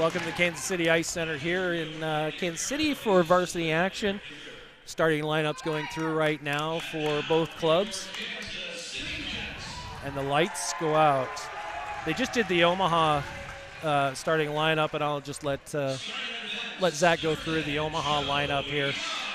Welcome to the Kansas City Ice Center here in Kansas City for varsity action. Starting lineups going through right now for both clubs. And the lights go out. They just did the Omaha starting lineup, and I'll just let Zach go through the Omaha lineup here.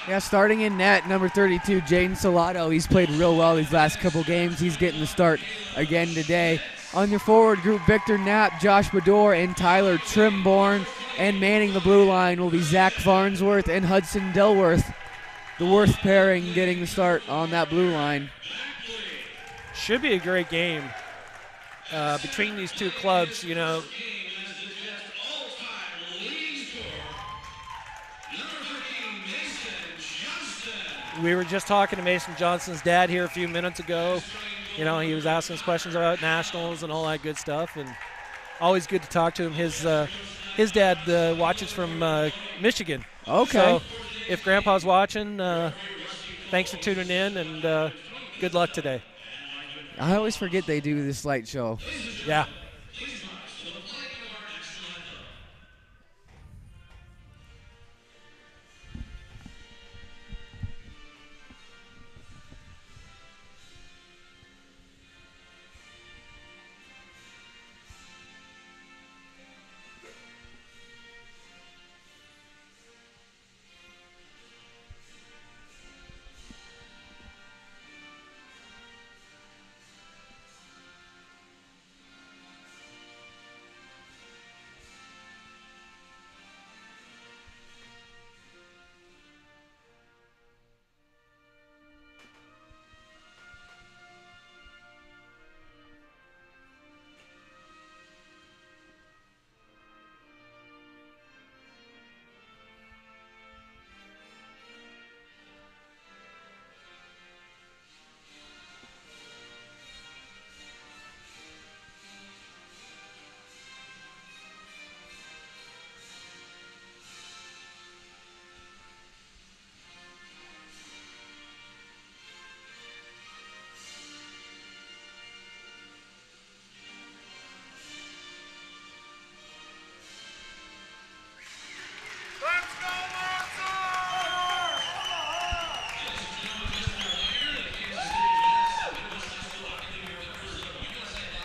Yeah, starting in net, number 32, Jaden Salato. He's played real well these last couple games. He's getting the start again today. On your forward group, Victor Knapp, Josh Bador, and Tyler Trimborn. And manning the blue line will be Zach Farnsworth and Hudson Dilworth. The worst pairing getting the start on that blue line. Should be a great game between these two clubs, you know. We were just talking to Mason Johnson's dad here a few minutes ago. You know, he was asking us questions about nationals and all that good stuff, and always good to talk to him. His dad watches from Michigan. Okay. So if Grandpa's watching, thanks for tuning in, and good luck today. I always forget they do this light show. Yeah.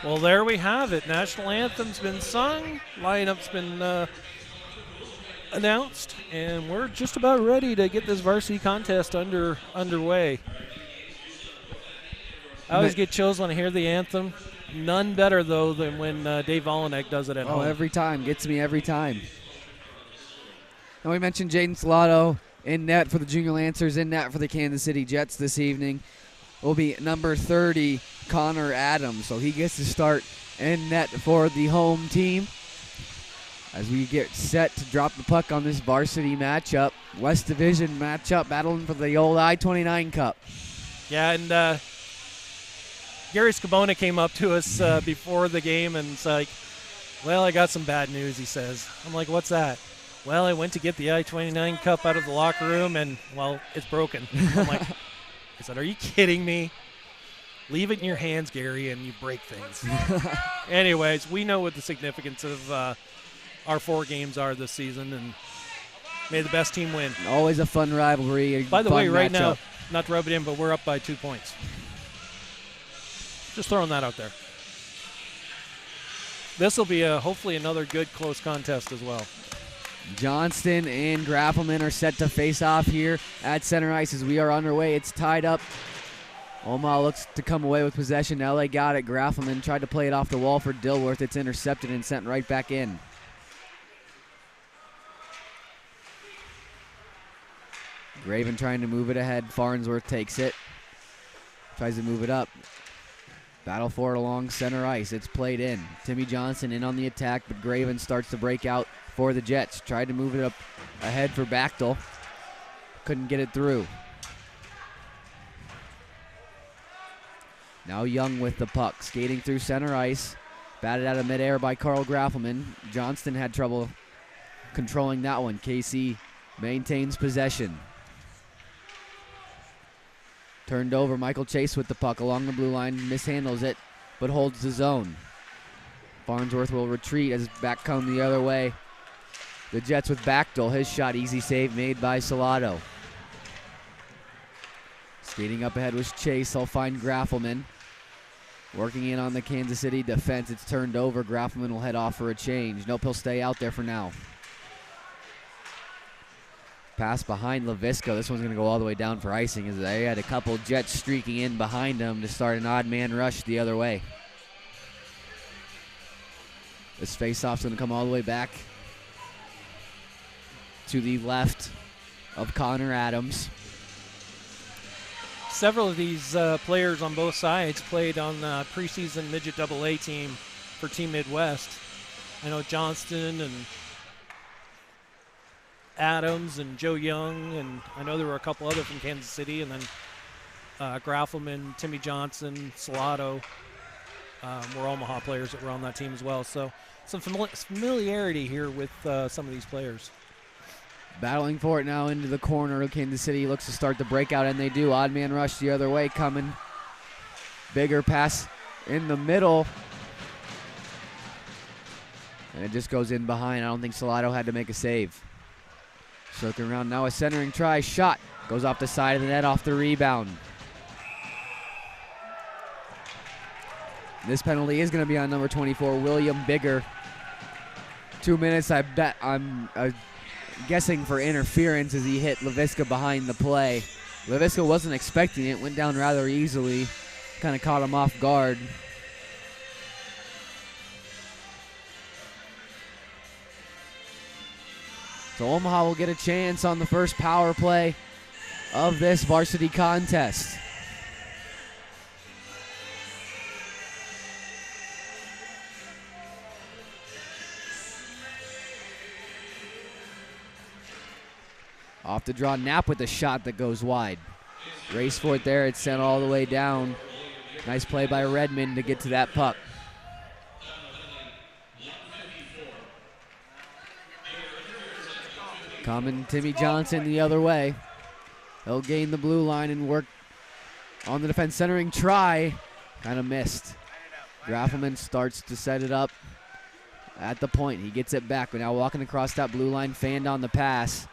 Well, there we have it. National anthem's been sung, lineup's been announced, and we're just about ready to get this varsity contest underway. I always get chills when I hear the anthem. None better, though, than when Dave Volenek does it at home. Oh, every time. Gets me every time. And we mentioned Jaden Salato in net for the Junior Lancers, in net for the Kansas City Jets this evening. Will be number 30, Connor Adams. So he gets to start in net for the home team as we get set to drop the puck on this varsity matchup. West Division matchup, battling for the old I-29 Cup. Yeah, and Gary Scabona came up to us before the game and it's like, well, I got some bad news, he says. I'm like, what's that? Well, I went to get the I-29 Cup out of the locker room and, well, it's broken. I'm like, I said, are you kidding me? Leave it in your hands, Gary, and you break things. Anyways, we know what the significance of our 4 games are this season, and may the best team win. Always a fun rivalry. By the way, right now, not to rub it in, but we're up by 2 points. Just throwing that out there. This will be hopefully another good close contest as well. Johnston and Grappelman are set to face off here at center ice as we are underway. It's tied up. Omaha looks to come away with possession. LA got it. Grappelman tried to play it off the wall for Dilworth. It's intercepted and sent right back in. Graven trying to move it ahead. Farnsworth takes it. Tries to move it up. Battle for it along center ice. It's played in. Timmy Johnson in on the attack, but Graven starts to break out for the Jets. Tried to move it up ahead for Bachtel. Couldn't get it through. Now Young with the puck. Skating through center ice. Batted out of midair by Carl Graffelman. Johnston had trouble controlling that one. KC maintains possession. Turned over, Michael Chase with the puck along the blue line, mishandles it, but holds the zone. Farnsworth will retreat as back come the other way The Jets with Bachtel. His shot, easy save made by Salado. Skating up ahead was Chase. He'll find Graffelman. Working in on the Kansas City defense. It's turned over. Graffelman will head off for a change. Nope, he'll stay out there for now. Pass behind Leviska. This one's going to go all the way down for icing as they had a couple Jets streaking in behind him to start an odd man rush the other way. This faceoff's going to come all the way back to the left of Connor Adams. Several of these players on both sides played on the preseason midget AA team for Team Midwest. I know Johnston and Adams and Joe Young, and I know there were a couple other from Kansas City, and then Graffelman, Timmy Johnson, Salado were Omaha players that were on that team as well. So some familiarity here with some of these players. Battling for it now into the corner. Kansas City looks to start the breakout, and they do. Odd man rush the other way coming. Bigger pass in the middle. And it just goes in behind. I don't think Salado had to make a save. Circling around now, a centering try. Shot. Goes off the side of the net off the rebound. This penalty is going to be on number 24, William Bigger. 2 minutes, I bet. I'm guessing for interference as he hit Leviska behind the play. Leviska wasn't expecting it. Went down rather easily. Kind of caught him off guard. So Omaha will get a chance on the first power play of this varsity contest. Off the draw, Knapp with a shot that goes wide. Race for it there, it's sent all the way down. Nice play by Redmond to get to that puck. Coming Timmy Johnson the other way. He'll gain the blue line and work on the defense centering try. Kind of missed. Graffelman starts to set it up at the point. He gets it back. We're now walking across that blue line, fanned on the pass.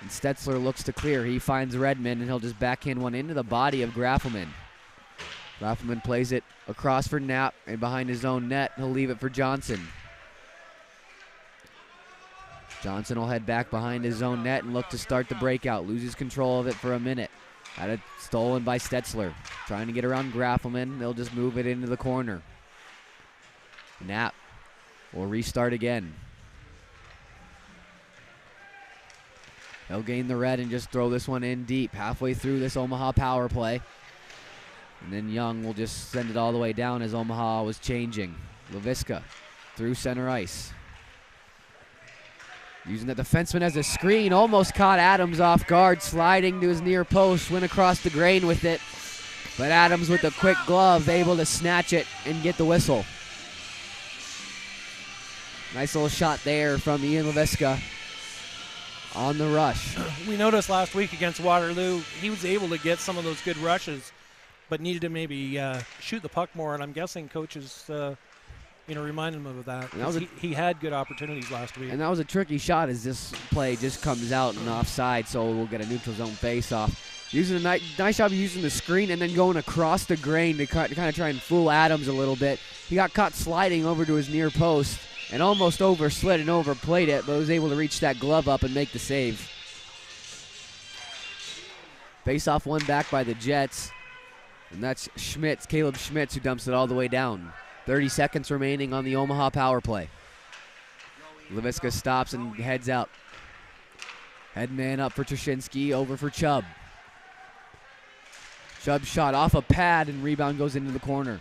And Stetzler looks to clear. He finds Redmond, and he'll just backhand one into the body of Graffelman. Graffelman plays it across for Knapp, and behind his own net, he'll leave it for Johnson. Johnson will head back behind his own net and look to start the breakout. Loses control of it for a minute. Had it stolen by Stetzler. Trying to get around Graffelman. They'll just move it into the corner. Knapp will restart again. He'll gain the red and just throw this one in deep. Halfway through this Omaha power play. And then Young will just send it all the way down as Omaha was changing. Leviska through center ice. Using the defenseman as a screen, almost caught Adams off guard, sliding to his near post, went across the grain with it. But Adams with a quick glove, able to snatch it and get the whistle. Nice little shot there from Ian Leviska on the rush. We noticed last week against Waterloo, he was able to get some of those good rushes, but needed to maybe shoot the puck more, and I'm guessing coaches reminded him of that. He had good opportunities last week. And that was a tricky shot as this play just comes out and offside, so we'll get a neutral zone face-off. Using a nice job of using the screen and then going across the grain to kind of try and fool Adams a little bit. He got caught sliding over to his near post and almost overslid and overplayed it, but was able to reach that glove up and make the save. Face-off one back by the Jets, and that's Caleb Schmitz, who dumps it all the way down. 30 seconds remaining on the Omaha power play. Leviska stops and heads out. Head man up for Trzynski, over for Chubb. Chubb shot off a pad and rebound goes into the corner.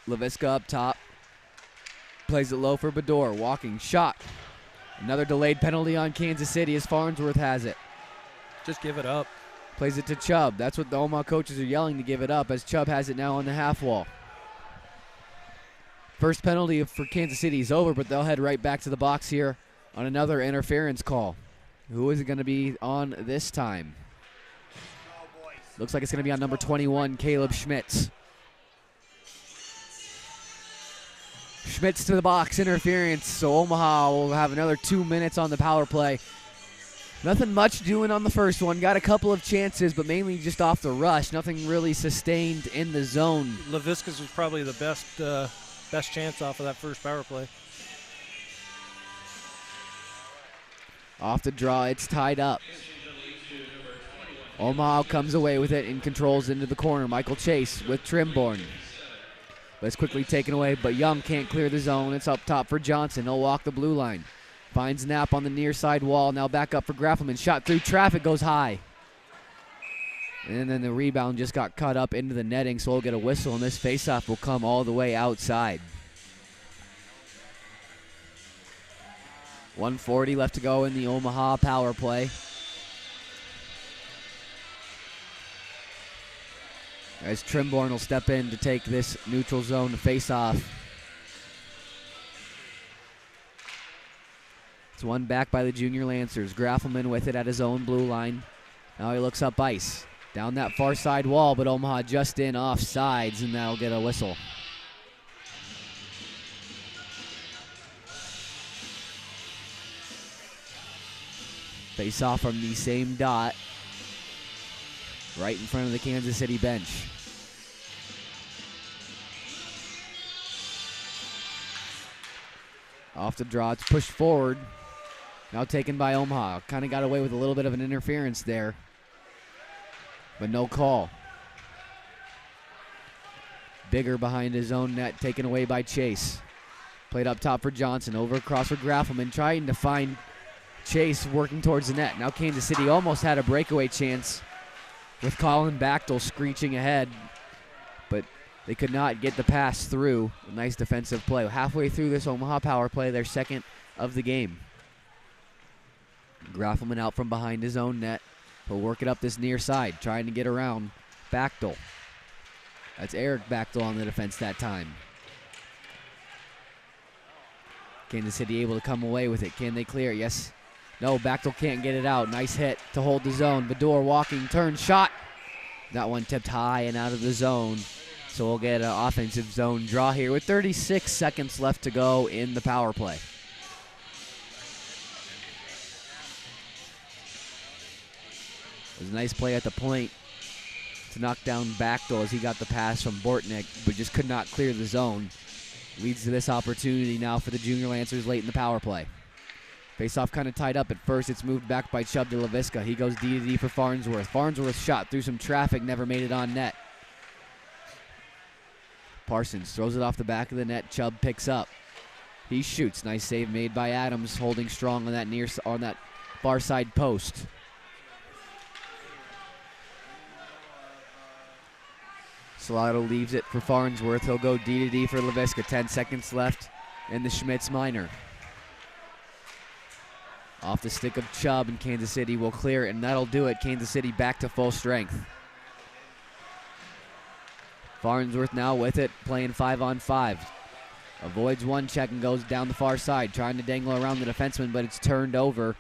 Leviska up top. Plays it low for Bador. Walking shot. Another delayed penalty on Kansas City as Farnsworth has it. Just give it up. Plays it to Chubb. That's what the Omaha coaches are yelling to give it up as Chubb has it now on the half wall. First penalty for Kansas City is over, but they'll head right back to the box here on another interference call. Who is it going to be on this time? Looks like it's going to be on number 21, Caleb Schmitz. Schmitz to the box, interference. So Omaha will have another 2 minutes on the power play. Nothing much doing on the first one. Got a couple of chances, but mainly just off the rush. Nothing really sustained in the zone. Leviska's was probably the best chance off of that first power play. Off the draw, it's tied up. Omaha comes away with it and controls into the corner. Michael Chase with Trimborn. But it's quickly taken away, but Young can't clear the zone. It's up top for Johnson. He'll walk the blue line. Finds Knapp on the near side wall. Now back up for Graffelman. Shot through traffic, goes high. And then the rebound just got cut up into the netting, so we'll get a whistle, and this faceoff will come all the way outside. 1:40 left to go in the Omaha power play. As Trimborn will step in to take this neutral zone to face off. It's one back by the junior Lancers. Graffelman with it at his own blue line. Now he looks up ice. Down that far side wall, but Omaha just in off sides, and that'll get a whistle. Face off from the same dot. Right in front of the Kansas City bench. Off the draw, it's pushed forward. Now taken by Omaha. Kind of got away with a little bit of an interference there, but no call. Bigger behind his own net, taken away by Chase. Played up top for Johnson, over across for Graffelman, trying to find Chase working towards the net. Now Kansas City almost had a breakaway chance with Colin Bachtel screeching ahead, but they could not get the pass through. A nice defensive play. Halfway through this Omaha power play, their second of the game. Graffelman out from behind his own net. He'll work it up this near side, trying to get around Bachtel. That's Eric Bachtel on the defense that time. Kansas City able to come away with it. Can they clear it? Yes. No, Bachtel can't get it out. Nice hit to hold the zone. Bador walking, turn, shot. That one tipped high and out of the zone. So we'll get an offensive zone draw here with 36 seconds left to go in the power play. It was a nice play at the point to knock down Bachtel as he got the pass from Bortnick, but just could not clear the zone. Leads to this opportunity now for the junior Lancers late in the power play. Face-off kind of tied up at first. It's moved back by Chubb to Leviska. He goes D to D for Farnsworth. Farnsworth shot through some traffic, never made it on net. Parsons throws it off the back of the net. Chubb picks up. He shoots. Nice save made by Adams, holding strong on that far side post. Salado leaves it for Farnsworth. He'll go D to D for Leviska. 10 seconds left in the Schmitz minor. Off the stick of Chubb, and Kansas City will clear it, and that'll do it. Kansas City back to full strength. Farnsworth now with it, playing 5-on-5. Avoids one check and goes down the far side, trying to dangle around the defenseman, but it's turned over.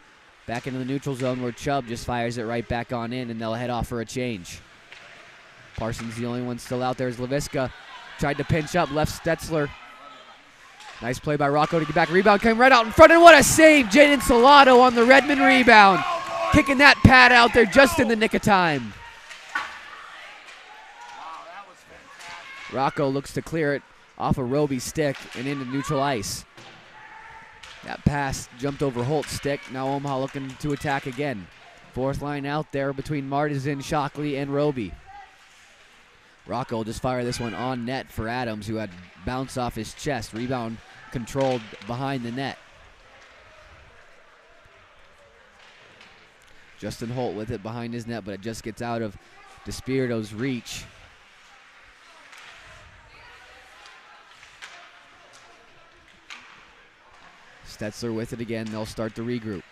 Back into the neutral zone where Chubb just fires it right back on in, and they'll head off for a change. Parsons, the only one still out there, is Leviska. Tried to pinch up, left Stetzler. Nice play by Rocco to get back. Rebound came right out in front, and what a save! Jaden Salado on the Redmond rebound. Kicking that pad out there just in the nick of time. Rocco looks to clear it off of Roby's stick and into neutral ice. That pass jumped over Holt's stick. Now Omaha looking to attack again. Fourth line out there between Martizan, Shockley, and Roby. Rocco will just fire this one on net for Adams, who had bounced off his chest. Rebound controlled behind the net. Justin Holt with it behind his net, but it just gets out of DeSpirito's reach. Stetzler with it again. They'll start the regroup.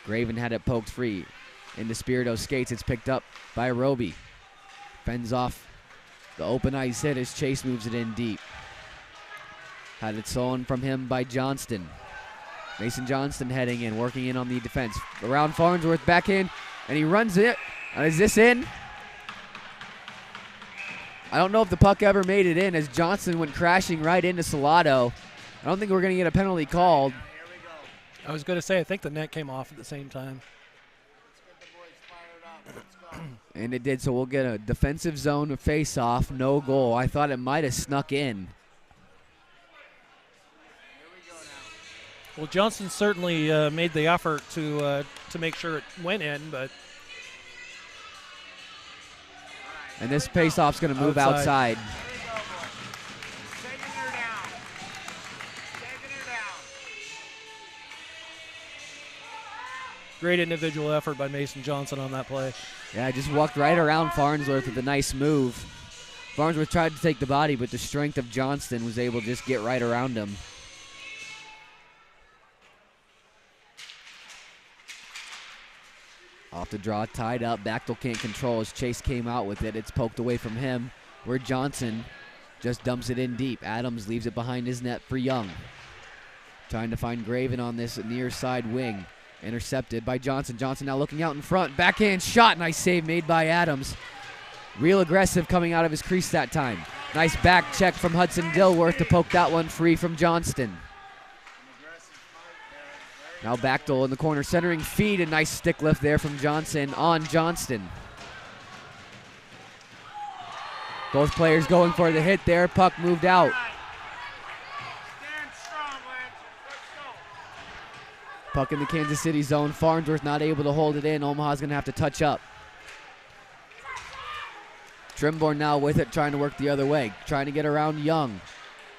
Graven had it poked free. Into Spirito skates. It's picked up by Roby. Fends off the open ice hit as Chase moves it in deep. Had it stolen from him by Johnston. Mason Johnston heading in, working in on the defense. Around Farnsworth, back in, and he runs it. Is this in? I don't know if the puck ever made it in as Johnson went crashing right into Salado. I don't think we're going to get a penalty called. I was going to say, I think the net came off at the same time. And it did, so we'll get a defensive zone face-off, no goal. I thought it might have snuck in. Well, Johnson certainly made the effort to make sure it went in, but... And this face-off's going to move outside. Great individual effort by Mason Johnson on that play. Yeah, just walked right around Farnsworth with a nice move. Farnsworth tried to take the body, but the strength of Johnston was able to just get right around him. Off the draw, tied up. Bachtel can't control as Chase came out with it. It's poked away from him, where Johnson just dumps it in deep. Adams leaves it behind his net for Young. Trying to find Graven on this near side wing. Intercepted by Johnson. Johnson now looking out in front. Backhand shot. Nice save made by Adams. Real aggressive coming out of his crease that time. Nice back check from Hudson Dilworth to poke that one free from Johnston. Now Bachtel in the corner centering feed. A nice stick lift there from Johnson on Johnston. Both players going for the hit there. Puck moved out. Puck in the Kansas City zone. Farnsworth not able to hold it in. Omaha's going to have to touch up. Trimborn now with it, trying to work the other way. Trying to get around Young.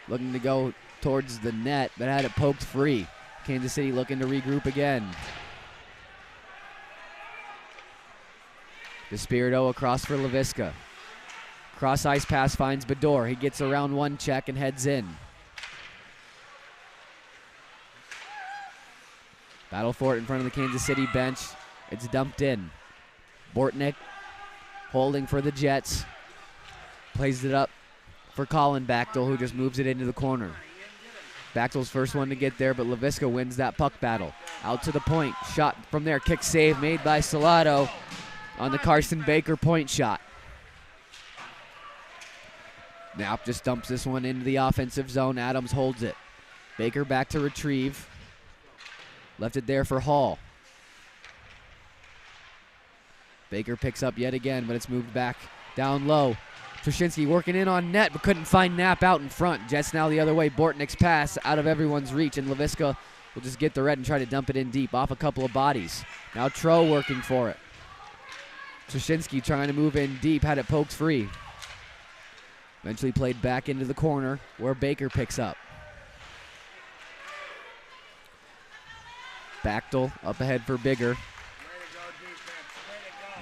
Looking to go towards the net, but had it poked free. Kansas City looking to regroup again. Despirito across for Leviska. Cross ice pass finds Bador. He gets around one check and heads in. Battle for it in front of the Kansas City bench. It's dumped in. Bortnick holding for the Jets. Plays it up for Colin Bachtel, who just moves it into the corner. Bachtel's first one to get there, but Leviska wins that puck battle. Out to the point. Shot from there. Kick save made by Salado on the Carson Baker point shot. Knapp just dumps this one into the offensive zone. Adams holds it. Baker back to retrieve. Left it there for Hall. Baker picks up yet again, but it's moved back down low. Trushinsky working in on net, but couldn't find Knapp out in front. Jets now the other way. Bortnick's pass out of everyone's reach, and Leviska will just get the red and try to dump it in deep off a couple of bodies. Now Tro working for it. Trushinsky trying to move in deep, had it poked free. Eventually played back into the corner where Baker picks up. Bachtel up ahead for Bigger.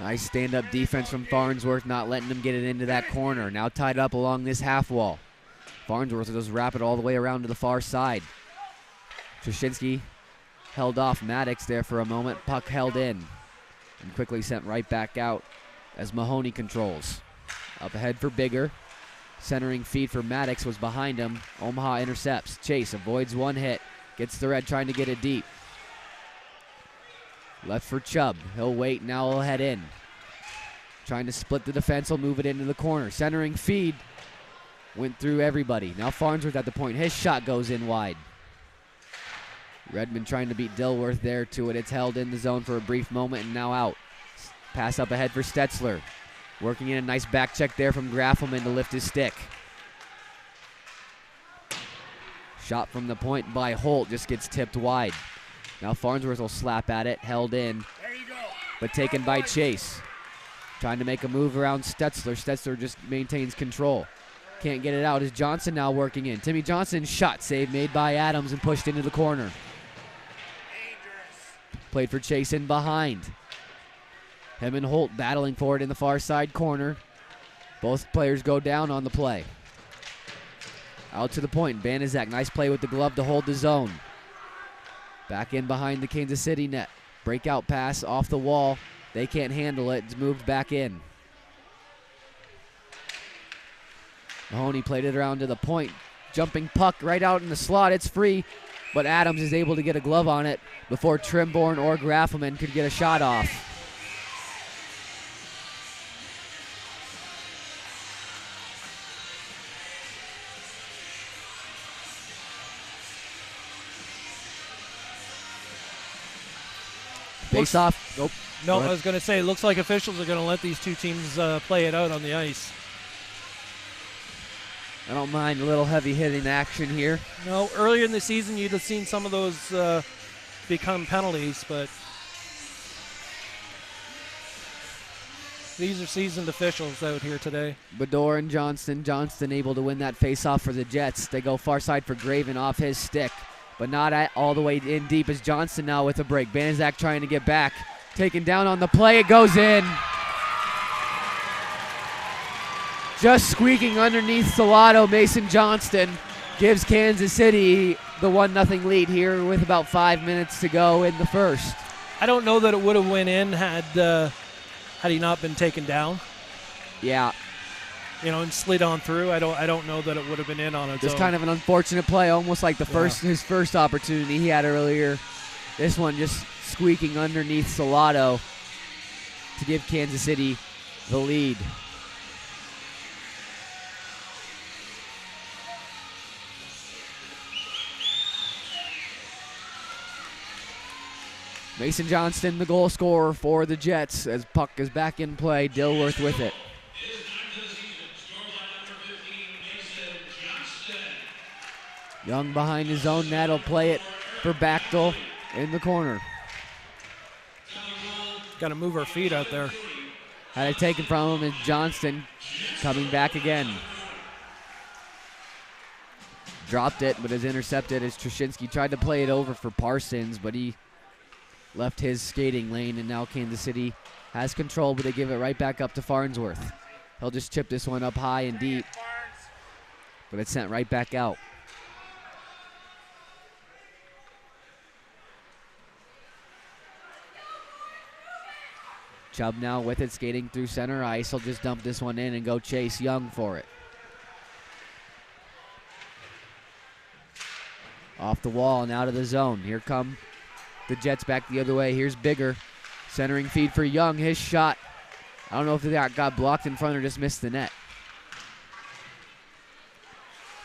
Nice stand-up defense from Farnsworth, not letting him get it into that corner. Now tied up along this half wall. Farnsworth will just wrap it all the way around to the far side. Trushinsky held off Maddox there for a moment. Puck held in and quickly sent right back out as Mahoney controls. Up ahead for Bigger. Centering feed for Maddox was behind him. Omaha intercepts. Chase avoids one hit. Gets the red trying to get it deep. Left for Chubb. He'll wait. Now he'll head in. Trying to split the defense. He'll move it into the corner. Centering feed. Went through everybody. Now Farnsworth at the point. His shot goes in wide. Redmond trying to beat Dilworth there to it. It's held in the zone for a brief moment and now out. Pass up ahead for Stetzler. Working in a nice back check there from Graffelman to lift his stick. Shot from the point by Holt just gets tipped wide. Now Farnsworth will slap at it, held in, but taken by Chase. Trying to make a move around Stetzler. Stetzler just maintains control. Can't get it out. Is Johnson now working in? Timmy Johnson, shot save made by Adams and pushed into the corner. Played for Chase in behind. Him and Holt battling for it in the far side corner. Both players go down on the play. Out to the point. Banaszak, nice play with the glove to hold the zone. Back in behind the Kansas City net. Breakout pass off the wall. They can't handle it. It's moved back in. Mahoney played it around to the point. Jumping puck right out in the slot. It's free, but Adams is able to get a glove on it before Trimborn or Graffelman could get a shot off. Face off. Nope. No, I was going to say, it looks like officials are going to let these two teams play it out on the ice. I don't mind a little heavy hitting action here. No, earlier in the season, you'd have seen some of those become penalties, but these are seasoned officials out here today. Bador and Johnston. Johnston able to win that face-off for the Jets. They go far side for Graven off his stick, but not all the way in deep as Johnston now with a break. Banaszak trying to get back. Taken down on the play. It goes in. Just squeaking underneath Salato. Mason Johnston gives Kansas City the 1-0 lead here with about 5 minutes to go in the first. I don't know that it would have went in had he not been taken down. Yeah. And slid on through. I don't know that it would have been in on its Just own. kind of an unfortunate play, almost like his first opportunity he had earlier. This one just squeaking underneath Salato to give Kansas City the lead. Mason Johnston, the goal scorer for the Jets, as puck is back in play. Dilworth with it. Young behind his own net will play it for Bachtel in the corner. Got to move our feet out there. Had it taken from him, and Johnston coming back again. Dropped it, but is intercepted as Trushinsky tried to play it over for Parsons, but he left his skating lane, and now Kansas City has control, but they give it right back up to Farnsworth. He'll just chip this one up high and deep, but it's sent right back out. Chubb now with it, skating through center ice. He'll just dump this one in and go chase Young for it. Off the wall and out of the zone. Here come the Jets back the other way. Here's Bigger. Centering feed for Young. His shot. I don't know if that got blocked in front or just missed the net.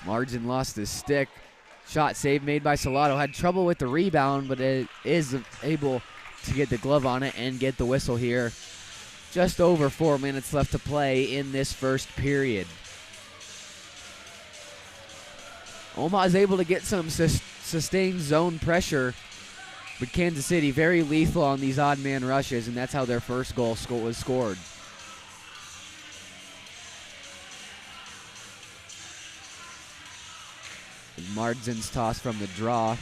Margin lost his stick. Shot save made by Salato. Had trouble with the rebound, but it is able to get the glove on it and get the whistle here. Just over 4 minutes left to play in this first period. Omaha is able to get some sustained zone pressure, but Kansas City very lethal on these odd man rushes, and that's how their first goal was scored. Marzin's toss from the draw.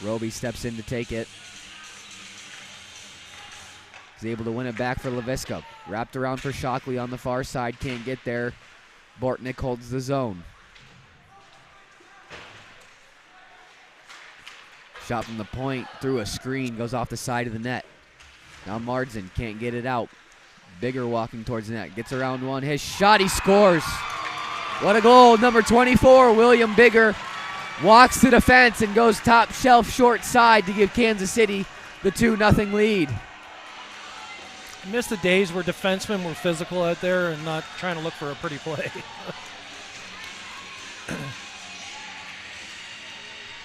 Roby steps in to take it. He's able to win it back for Leviska. Wrapped around for Shockley on the far side. Can't get there. Bortnick holds the zone. Shot from the point through a screen. Goes off the side of the net. Now Marzin can't get it out. Bigger walking towards the net. Gets around one. His shot. He scores. What a goal. Number 24, William Bigger, walks to the fence and goes top shelf short side to give Kansas City the 2-0 lead. I miss the days where defensemen were physical out there and not trying to look for a pretty play.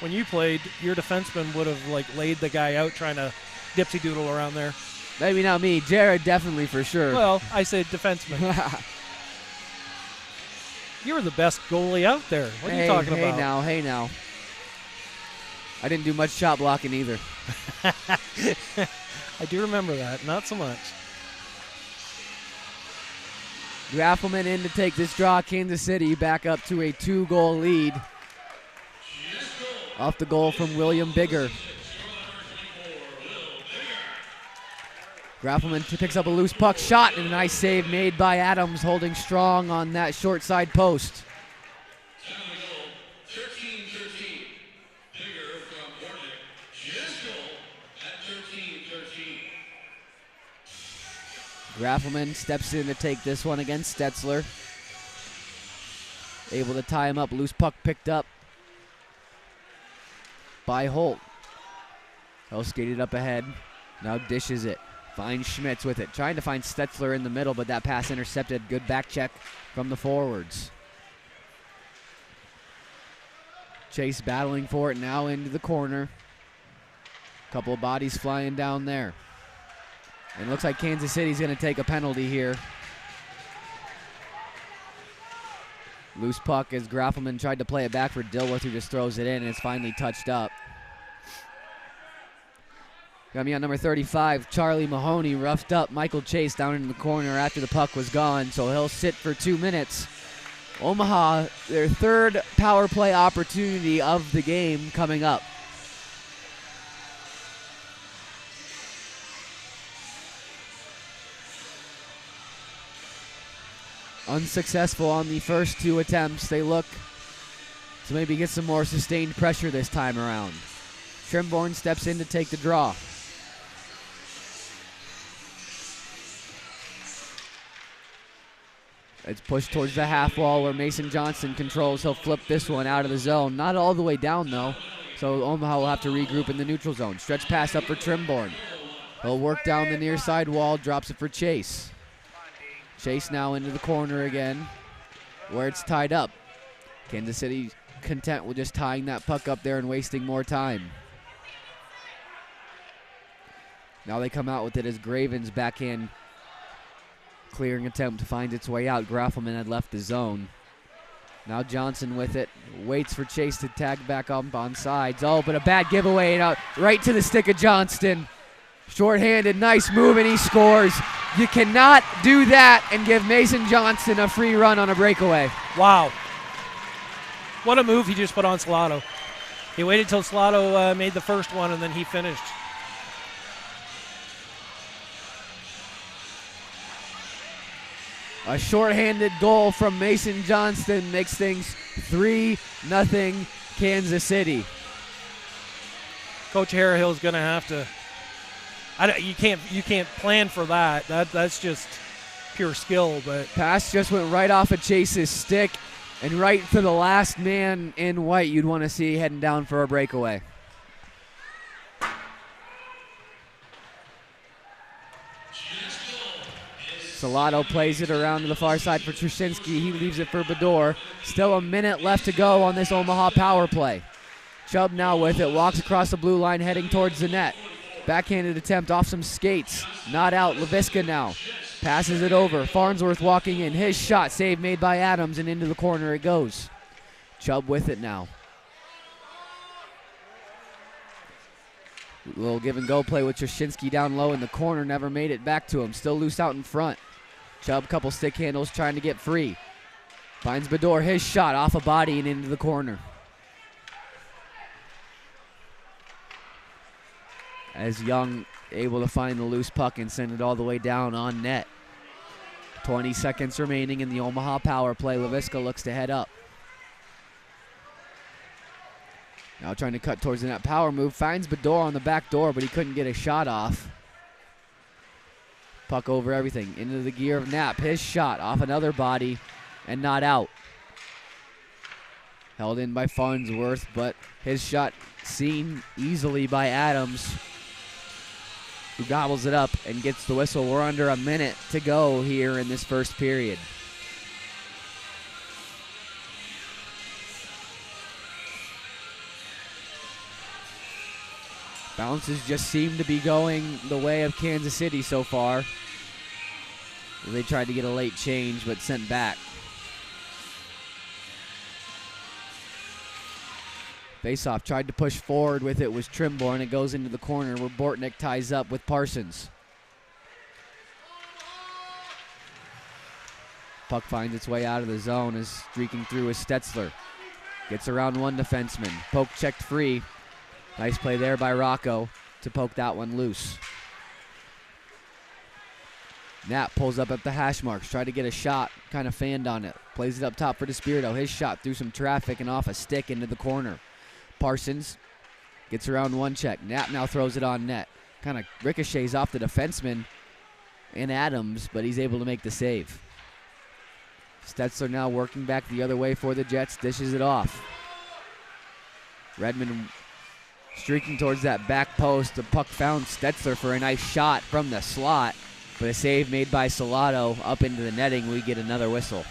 When you played, your defenseman would have laid the guy out trying to dipsy doodle around there. Maybe not me. Jared definitely for sure. Well, I said defenseman. You were the best goalie out there. What are you talking about? Hey now. I didn't do much shot blocking either. I do remember that. Not so much. Graffelman in to take this draw. Kansas City back up to a 2-goal lead. Off the goal from William Bigger. Graffelman picks up a loose puck shot, and a nice save made by Adams, holding strong on that short side post. Graffelman steps in to take this one against Stetzler. Able to tie him up. Loose puck picked up by Holt. He'll skate it up ahead. Now dishes it. Finds Schmitz with it. Trying to find Stetzler in the middle, but that pass intercepted. Good back check from the forwards. Chase battling for it now into the corner. Couple of bodies flying down there. And it looks like Kansas City's going to take a penalty here. Loose puck as Graffelman tried to play it back for Dilworth, who just throws it in, and it's finally touched up. Got me on number 35, Charlie Mahoney, roughed up Michael Chase down in the corner after the puck was gone, so he'll sit for 2 minutes. Omaha, their third power play opportunity of the game coming up. Unsuccessful on the first 2 attempts. They look to maybe get some more sustained pressure this time around. Trimborn steps in to take the draw. It's pushed towards the half wall where Mason Johnson controls. He'll flip this one out of the zone. Not all the way down, though. So Omaha will have to regroup in the neutral zone. Stretch pass up for Trimborn. He'll work down the near side wall, drops it for Chase. Chase now into the corner again, where it's tied up. Kansas City content with just tying that puck up there and wasting more time. Now they come out with it as Graven's backhand clearing attempt finds its way out. Graffelman had left the zone. Now Johnson with it, waits for Chase to tag back up on sides. Oh, but a bad giveaway out right to the stick of Johnston. Short-handed, nice move, and he scores. You cannot do that and give Mason Johnson a free run on a breakaway. Wow. What a move he just put on Salato. He waited till Salato made the first one, and then he finished. A short-handed goal from Mason Johnston makes things 3-0 Kansas City. Coach Harahill's going to have to. You can't plan for that. That's just pure skill. But pass just went right off of Chase's stick and right to the last man in white you'd want to see heading down for a breakaway. Salato plays it around to the far side for Truszynski. He leaves it for Bador. Still a minute left to go on this Omaha power play. Chubb now with it, walks across the blue line heading towards the net. Backhanded attempt off some skates. Not out. Leviska now. Passes it over. Farnsworth walking in. His shot. Save made by Adams, and into the corner it goes. Chubb with it now. A little give and go play with Truszynski down low in the corner. Never made it back to him. Still loose out in front. Chubb, couple stick handles trying to get free. Finds Bador. His shot off a body and into the corner. As Young able to find the loose puck and send it all the way down on net. 20 seconds remaining in the Omaha power play. Leviska looks to head up. Now trying to cut towards the net. Power move. Finds Bador on the back door, but he couldn't get a shot off. Puck over everything. Into the gear of Knapp. His shot off another body and not out. Held in by Farnsworth, but his shot seen easily by Adams, who gobbles it up and gets the whistle. We're under a minute to go here in this first period. Bounces just seem to be going the way of Kansas City so far. They tried to get a late change, but sent back. Faceoff tried to push forward with it was Trimborn. It goes into the corner where Bortnick ties up with Parsons. Puck finds its way out of the zone as streaking through is Stetzler. Gets around one defenseman. Poke checked free. Nice play there by Rocco to poke that one loose. Knapp pulls up at the hash marks. Tried to get a shot. Kind of fanned on it. Plays it up top for DeSpirito. His shot through some traffic and off a stick into the corner. Parsons gets around one check. Knapp now throws it on net. Kind of ricochets off the defenseman and Adams, but he's able to make the save. Stetzler now working back the other way for the Jets. Dishes it off. Redmond streaking towards that back post. The puck found Stetzler for a nice shot from the slot, but a save made by Salato up into the netting. We get another whistle.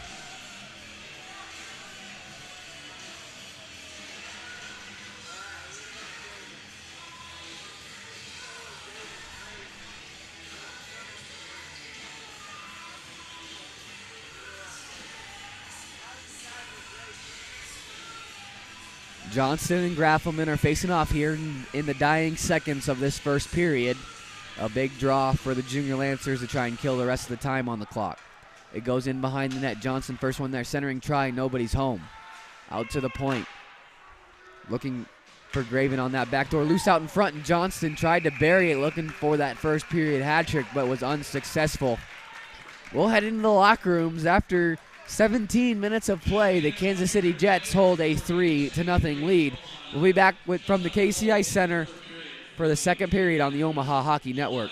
Johnston and Graffelman are facing off here in the dying seconds of this first period. A big draw for the Junior Lancers to try and kill the rest of the time on the clock. It goes in behind the net. Johnson, first one there, centering try. Nobody's home. Out to the point. Looking for Graven on that backdoor. Loose out in front, and Johnston tried to bury it, looking for that first period hat trick, but was unsuccessful. We'll head into the locker rooms after 17 minutes of play. The Kansas City Jets hold a 3-0 lead. We'll be back from the KCI Center for the second period on the Omaha Hockey Network.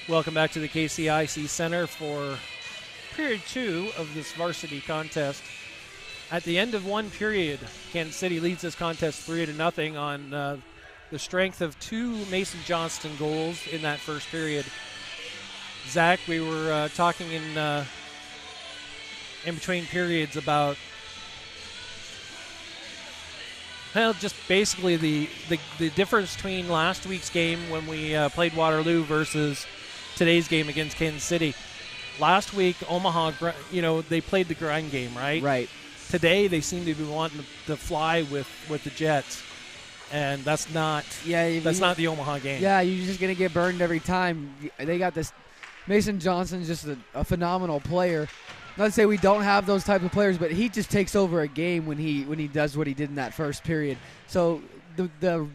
Welcome back to the KCIC Center for period 2 of this varsity contest. At the end of one period, Kansas City leads this contest 3-0 on the strength of 2 Mason Johnston goals in that first period. Zach, we were talking in between periods about, well, just basically the difference between last week's game when we played Waterloo versus today's game against Kansas City. Last week, Omaha, they played the grind game, right? Right. Today, they seem to be wanting to fly with the Jets, and that's not not the Omaha game. Yeah, you're just going to get burned every time. They got this. Mason Johnson's just a phenomenal player. Not to say we don't have those type of players, but he just takes over a game when he does what he did in that first period. So the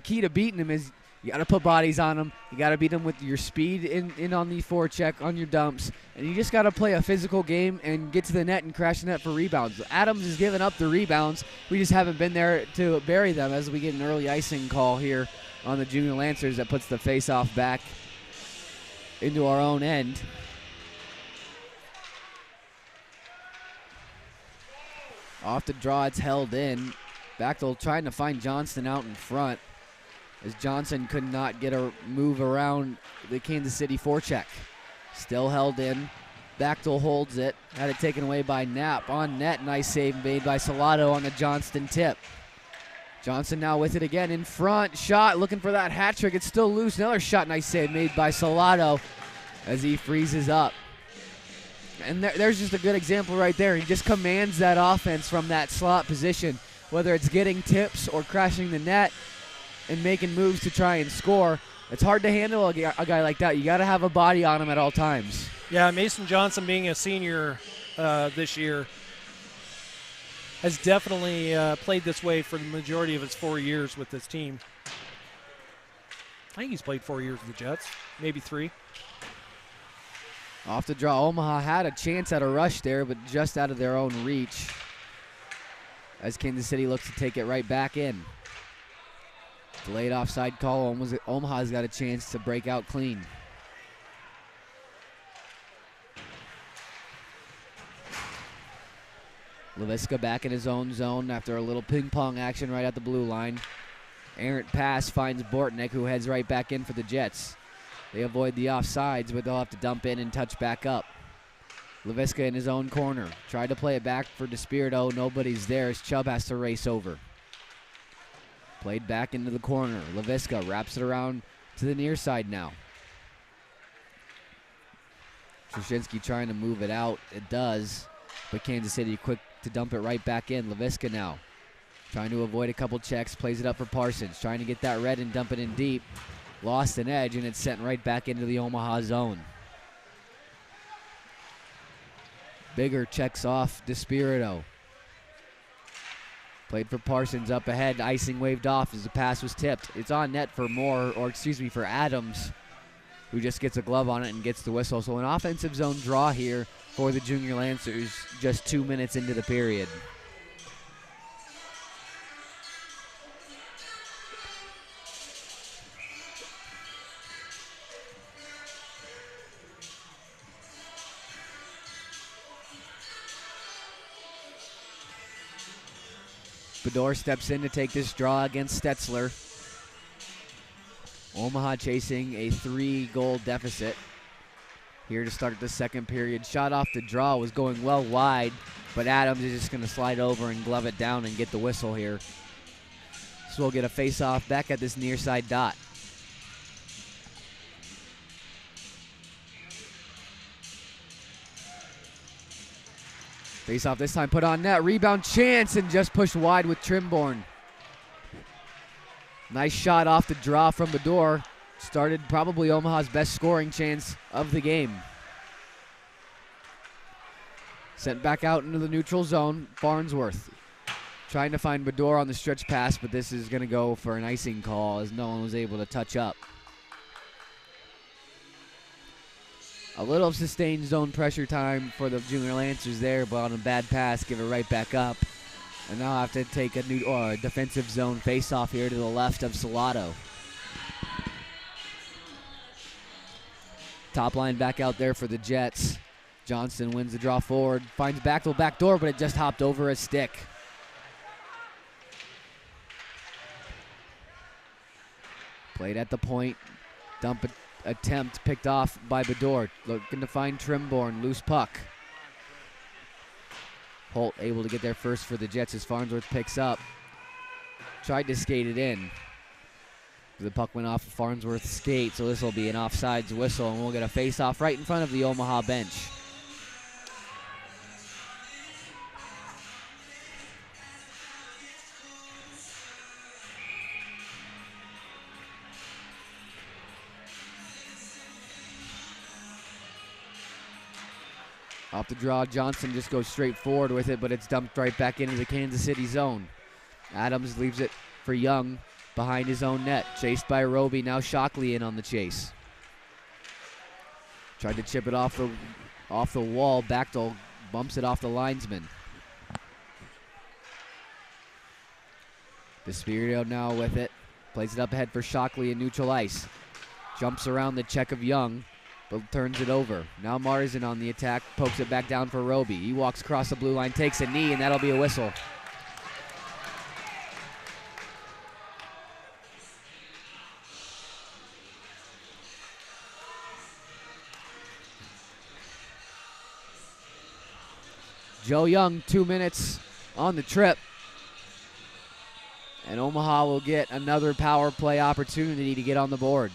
key to beating him is you got to put bodies on him. You got to beat him with your speed in on the forecheck, on your dumps. And you just got to play a physical game and get to the net and crash the net for rebounds. Adams is giving up the rebounds. We just haven't been there to bury them as we get an early icing call here on the Junior Lancers that puts the face-off back into our own end. Off the draw, it's held in. Bechtel trying to find Johnston out in front, as Johnson could not get a move around the Kansas City forecheck. Still held in. Bechtel holds it. Had it taken away by Knapp. On net, nice save made by Salado on the Johnston tip. Johnson now with it again in front. Shot, looking for that hat trick. It's still loose. Another shot, nice save made by Salado as he freezes up. And there's just a good example right there. He just commands that offense from that slot position, whether it's getting tips or crashing the net and making moves to try and score. It's hard to handle a guy like that. You got to have a body on him at all times. Yeah, Mason Johnson, being a senior this year, has definitely played this way for the majority of his 4 years with this team. I think he's played 4 years with the Jets, maybe 3. Off the draw, Omaha had a chance at a rush there, but just out of their own reach, as Kansas City looks to take it right back in. Delayed offside call. Omaha's got a chance to break out clean. Leviska back in his own zone after a little ping-pong action right at the blue line. Errant pass finds Bortnick, who heads right back in for the Jets. They avoid the offsides, but they'll have to dump in and touch back up. Leviska in his own corner. Tried to play it back for DeSpirito. Nobody's there as Chubb has to race over. Played back into the corner. Leviska wraps it around to the near side now. Krushinski trying to move it out. It does, but Kansas City quick to dump it right back in. Leviska now trying to avoid a couple checks. Plays it up for Parsons. Trying to get that red and dump it in deep. Lost an edge, and it's sent right back into the Omaha zone. Bigger checks off DeSpirito. Played for Parsons up ahead. Icing waved off as the pass was tipped. It's on net for for Adams, who just gets a glove on it and gets the whistle. So an offensive zone draw here for the Junior Lancers just 2 minutes into the period. Bedore steps in to take this draw against Stetzler. Omaha chasing a 3-goal deficit here to start the second period. Shot off the draw was going well wide, but Adams is just going to slide over and glove it down and get the whistle here. So we'll get a face-off back at this near side dot. Face off this time, put on net, rebound chance, and just pushed wide with Trimborn. Nice shot off the draw from Bedore. Started probably Omaha's best scoring chance of the game. Sent back out into the neutral zone, Farnsworth. Trying to find Bedore on the stretch pass, but this is going to go for an icing call as no one was able to touch up. A little sustained zone pressure time for the Junior Lancers there, but on a bad pass, give it right back up. And now have to take a new defensive zone face-off here to the left of Salado. Top line back out there for the Jets. Johnston wins the draw forward, finds Bachtel back door, but it just hopped over a stick. Played at the point. Dump attempt picked off by Bedore. Looking to find Trimborn. Loose puck. Holt able to get there first for the Jets as Farnsworth picks up. Tried to skate it in. The puck went off of Farnsworth's skate, so this will be an offsides whistle, and we'll get a face-off right in front of the Omaha bench. Off the draw, Johnson just goes straight forward with it, but it's dumped right back into the Kansas City zone. Adams leaves it for Young behind his own net. Chased by Roby, now Shockley in on the chase. Tried to chip it off the wall. Bachtel bumps it off the linesman. Despirito now with it. Plays it up ahead for Shockley in neutral ice. Jumps around the check of Young, but turns it over. Now Marzin on the attack, pokes it back down for Roby. He walks across the blue line, takes a knee, and that'll be a whistle. Joe Young, 2 minutes on the trip. And Omaha will get another power play opportunity to get on the board.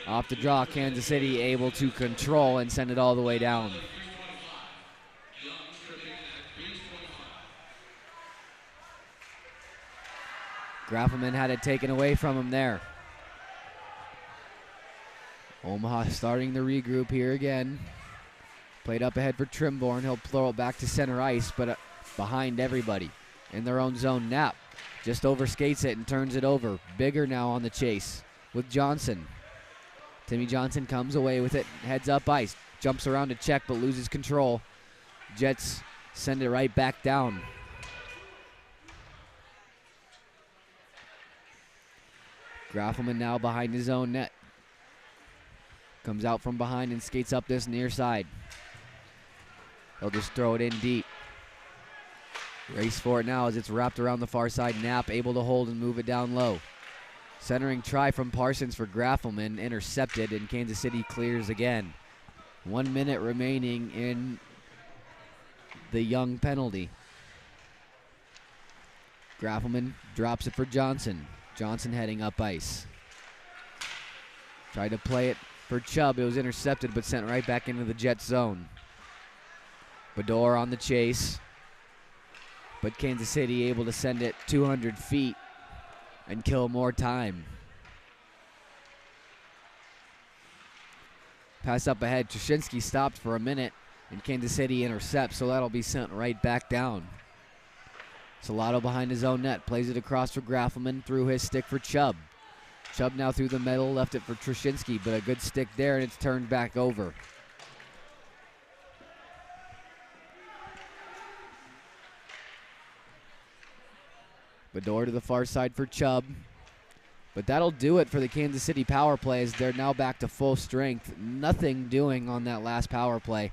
Off the draw, Kansas City able to control and send it all the way down. Graffelman had it taken away from him there. Omaha starting the regroup here again. Played up ahead for Trimborn. He'll throw it back to center ice, but behind everybody. In their own zone, Knapp just overskates it and turns it over. Bigger now on the chase with Johnson. Timmy Johnson comes away with it, heads up ice. Jumps around to check, but loses control. Jets send it right back down. Graffelman now behind his own net. Comes out from behind and skates up this near side. He'll just throw it in deep. Race for it now as it's wrapped around the far side. Knapp able to hold and move it down low. Centering try from Parsons for Graffelman, intercepted, and Kansas City clears again. 1 minute remaining in the Young penalty. Graffelman drops it for Johnson. Johnson heading up ice. Tried to play it for Chubb. It was intercepted, but sent right back into the Jet zone. Bedore on the chase, but Kansas City able to send it 200 feet and kill more time. Pass up ahead. Trushinsky stopped for a minute, and Kansas City intercepts, so that'll be sent right back down. Salato behind his own net, plays it across for Graffelman, through his stick for Chubb. Chubb now through the middle, left it for Trushinsky, but a good stick there, and it's turned back over. Bedore to the far side for Chubb. But that'll do it for the Kansas City power play as they're now back to full strength. Nothing doing on that last power play.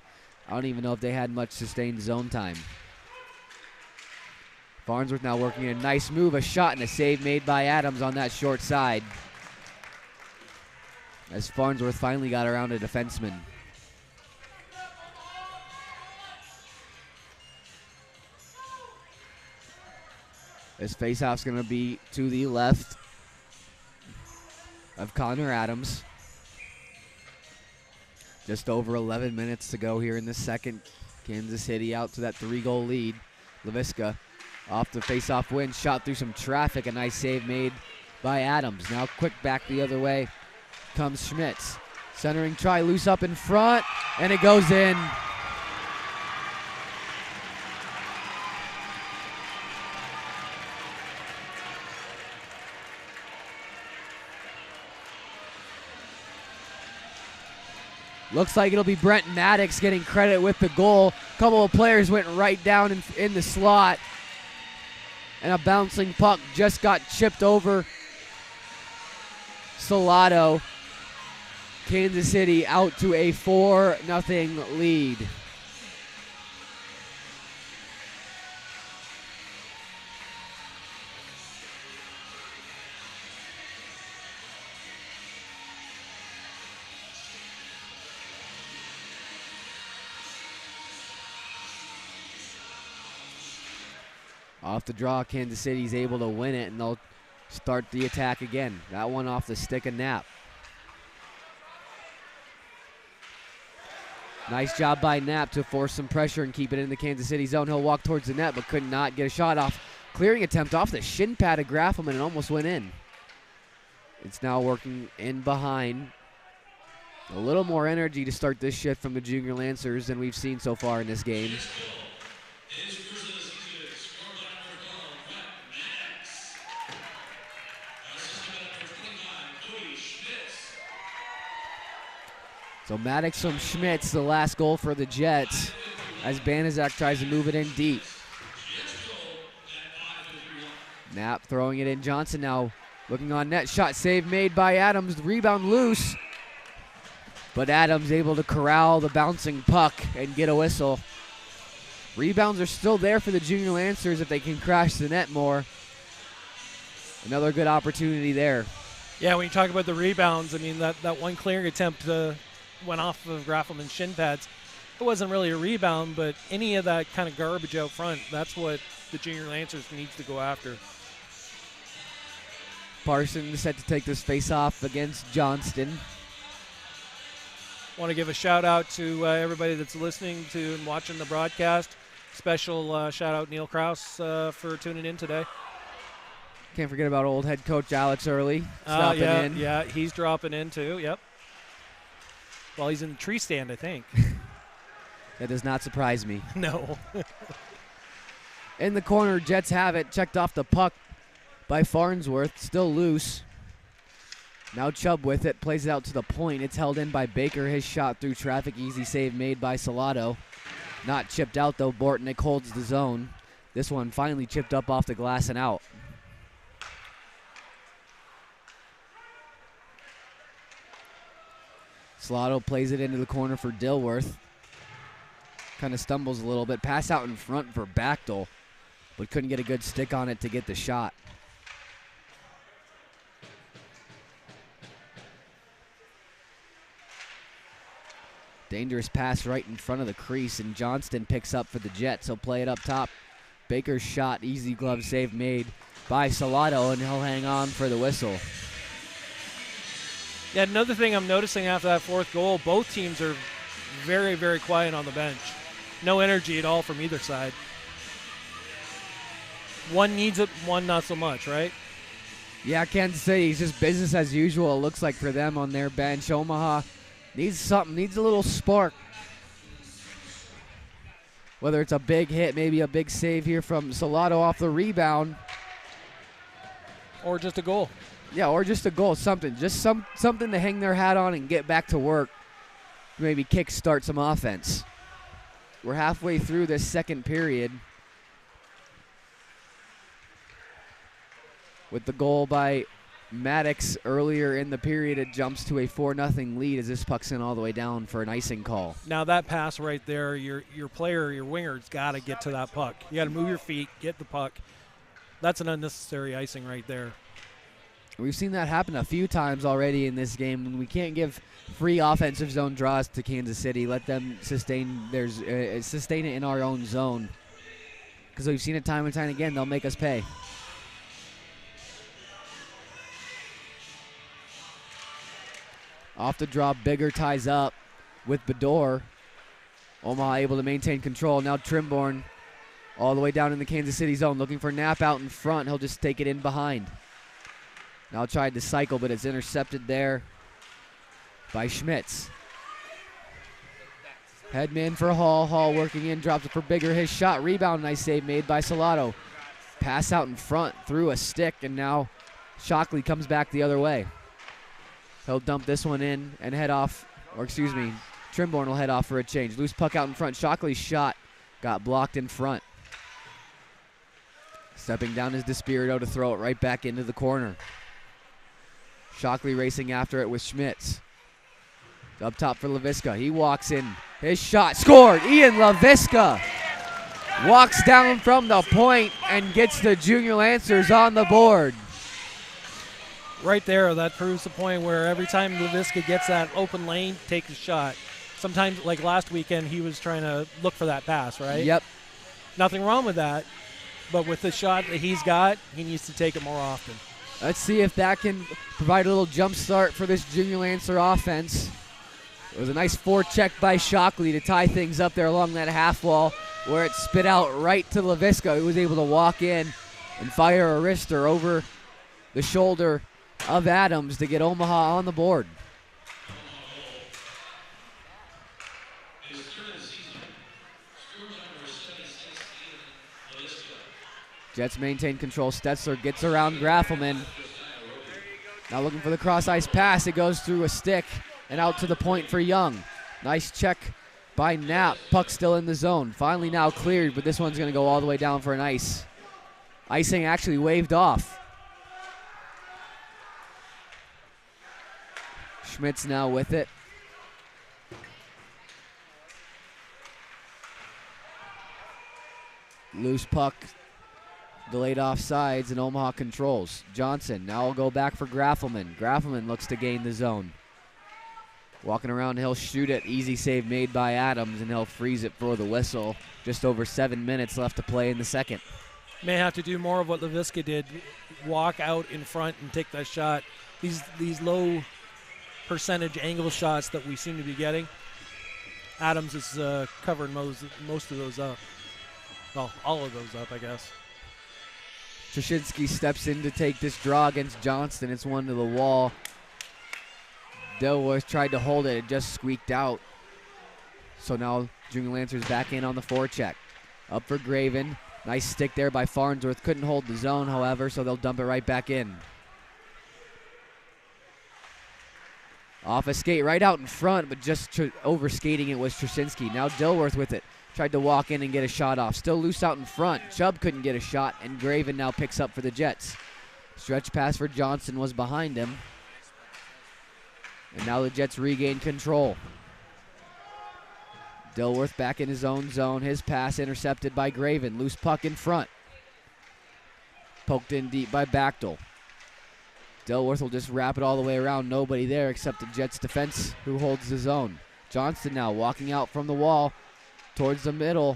I don't even know if they had much sustained zone time. Farnsworth now working a nice move, a shot and a save made by Adams on that short side. As Farnsworth finally got around a defenseman. This faceoff's going to be to the left of Connor Adams. Just over 11 minutes to go here in the second. Kansas City out to that 3-goal lead. Leviska off the faceoff win, shot through some traffic. A nice save made by Adams. Now quick back the other way comes Schmitz. Centering try, loose up in front, and it goes in. Looks like it'll be Brent Maddox getting credit with the goal. A couple of players went right down in the slot. And a bouncing puck just got chipped over Salado. Kansas City out to a 4-0 lead. Off the draw, Kansas City's able to win it, and they'll start the attack again. That one off the stick of Knapp. Nice job by Knapp to force some pressure and keep it in the Kansas City zone. He'll walk towards the net, but could not get a shot off. Clearing attempt off the shin pad of Graffelman and almost went in. It's now working in behind. A little more energy to start this shift from the Junior Lancers than we've seen so far in this game. So Maddox from Schmitz, the last goal for the Jets, as Banaszak tries to move it in deep. Knapp throwing it in. Johnson now looking on net. Shot save made by Adams. Rebound loose. But Adams able to corral the bouncing puck and get a whistle. Rebounds are still there for the Junior Lancers if they can crash the net more. Another good opportunity there. Yeah, when you talk about the rebounds, I mean, that one clearing attempt went off of Graffelman's shin pads. It wasn't really a rebound, but any of that kind of garbage out front, that's what the Junior Lancers needs to go after. Parsons set to take this face-off against Johnston. Want to give a shout-out to everybody that's listening to and watching the broadcast. Special shout-out Neil Krause for tuning in today. Can't forget about old head coach Alex Early stopping in. Yeah, he's dropping in too, yep. Well, he's in the tree stand, I think. That does not surprise me. No. In the corner, Jets have it. Checked off the puck by Farnsworth. Still loose. Now Chubb with it. Plays it out to the point. It's held in by Baker. His shot through traffic. Easy save made by Salado. Not chipped out, though. Bortnick holds the zone. This one finally chipped up off the glass and out. Salado plays it into the corner for Dilworth. Kind of stumbles a little bit. Pass out in front for Bachtel, but couldn't get a good stick on it to get the shot. Dangerous pass right in front of the crease, and Johnston picks up for the Jets. He'll play it up top. Baker's shot, easy glove save made by Salado, and he'll hang on for the whistle. Yeah, another thing I'm noticing after that fourth goal, both teams are very, very quiet on the bench. No energy at all from either side. One needs it, one not so much, right? Yeah, Kansas City is just business as usual, it looks like, for them on their bench. Omaha needs something, needs a little spark. Whether it's a big hit, maybe a big save here from Salado off the rebound. Or just a goal. Yeah, or just a goal, something. Just something to hang their hat on and get back to work. Maybe kickstart some offense. We're halfway through this second period. With the goal by Maddox earlier in the period, it jumps to a 4-0 lead as this puck's in all the way down for an icing call. Now that pass right there, your player, your winger's got to get to that puck. You got to move your feet, get the puck. That's an unnecessary icing right there. We've seen that happen a few times already in this game. When we can't give free offensive zone draws to Kansas City, let them sustain it in our own zone. Because we've seen it time and time again, they'll make us pay. Off the draw, Bigger ties up with Bedore. Omaha able to maintain control. Now Trimborn all the way down in the Kansas City zone, looking for Knapp out in front. He'll just take it in behind. Now tried to cycle, but it's intercepted there by Schmitz. Headman for Hall. Hall working in, drops it for Bigger. His shot, rebound, nice save made by Salado. Pass out in front through a stick, and now Shockley comes back the other way. He'll dump this one in and head off, or excuse me, Trimborn will head off for a change. Loose puck out in front. Shockley's shot got blocked in front. Stepping down is DeSpirito to throw it right back into the corner. Shockley racing after it with Schmitz. Up top for Leviska. He walks in. His shot scored. Ian Leviska walks down from the point and gets the Junior Lancers on the board. Right there, that proves the point where every time Leviska gets that open lane, take a shot. Sometimes, like last weekend, he was trying to look for that pass, right? Yep. Nothing wrong with that, but with the shot that he's got, he needs to take it more often. Let's see if that can provide a little jump start for this Junior Lancer offense. It was a nice forecheck by Shockley to tie things up there along that half wall where it spit out right to Leviska, who was able to walk in and fire a wrister over the shoulder of Adams to get Omaha on the board. Jets maintain control. Stetzler gets around Graffelman. Now looking for the cross-ice pass. It goes through a stick and out to the point for Young. Nice check by Knapp. Puck still in the zone. Finally now cleared, but this one's going to go all the way down for an ice. Icing actually waved off. Schmitz now with it. Loose puck. Delayed offsides and Omaha controls. Johnson now will go back for Graffelman. Graffelman looks to gain the zone. Walking around, he'll shoot it. Easy save made by Adams, and he'll freeze it for the whistle. Just over 7 minutes left to play in the second. May have to do more of what Leviska did. Walk out in front and take that shot. These low percentage angle shots that we seem to be getting, Adams is covering most of those up. Well, all of those up, I guess. Trushinsky steps in to take this draw against Johnston. It's one to the wall. Dilworth tried to hold it. It just squeaked out. So now Junior Lancers back in on the forecheck. Up for Graven. Nice stick there by Farnsworth. Couldn't hold the zone, however, so they'll dump it right back in. Off a skate right out in front, but just over-skating it was Trushinsky. Now Dilworth with it. Tried to walk in and get a shot off. Still loose out in front. Chubb couldn't get a shot, and Graven now picks up for the Jets. Stretch pass for Johnson was behind him. And now the Jets regain control. Dilworth back in his own zone. His pass intercepted by Graven. Loose puck in front. Poked in deep by Bachtel. Dilworth will just wrap it all the way around. Nobody there except the Jets defense who holds the zone. Johnston now walking out from the wall towards the middle.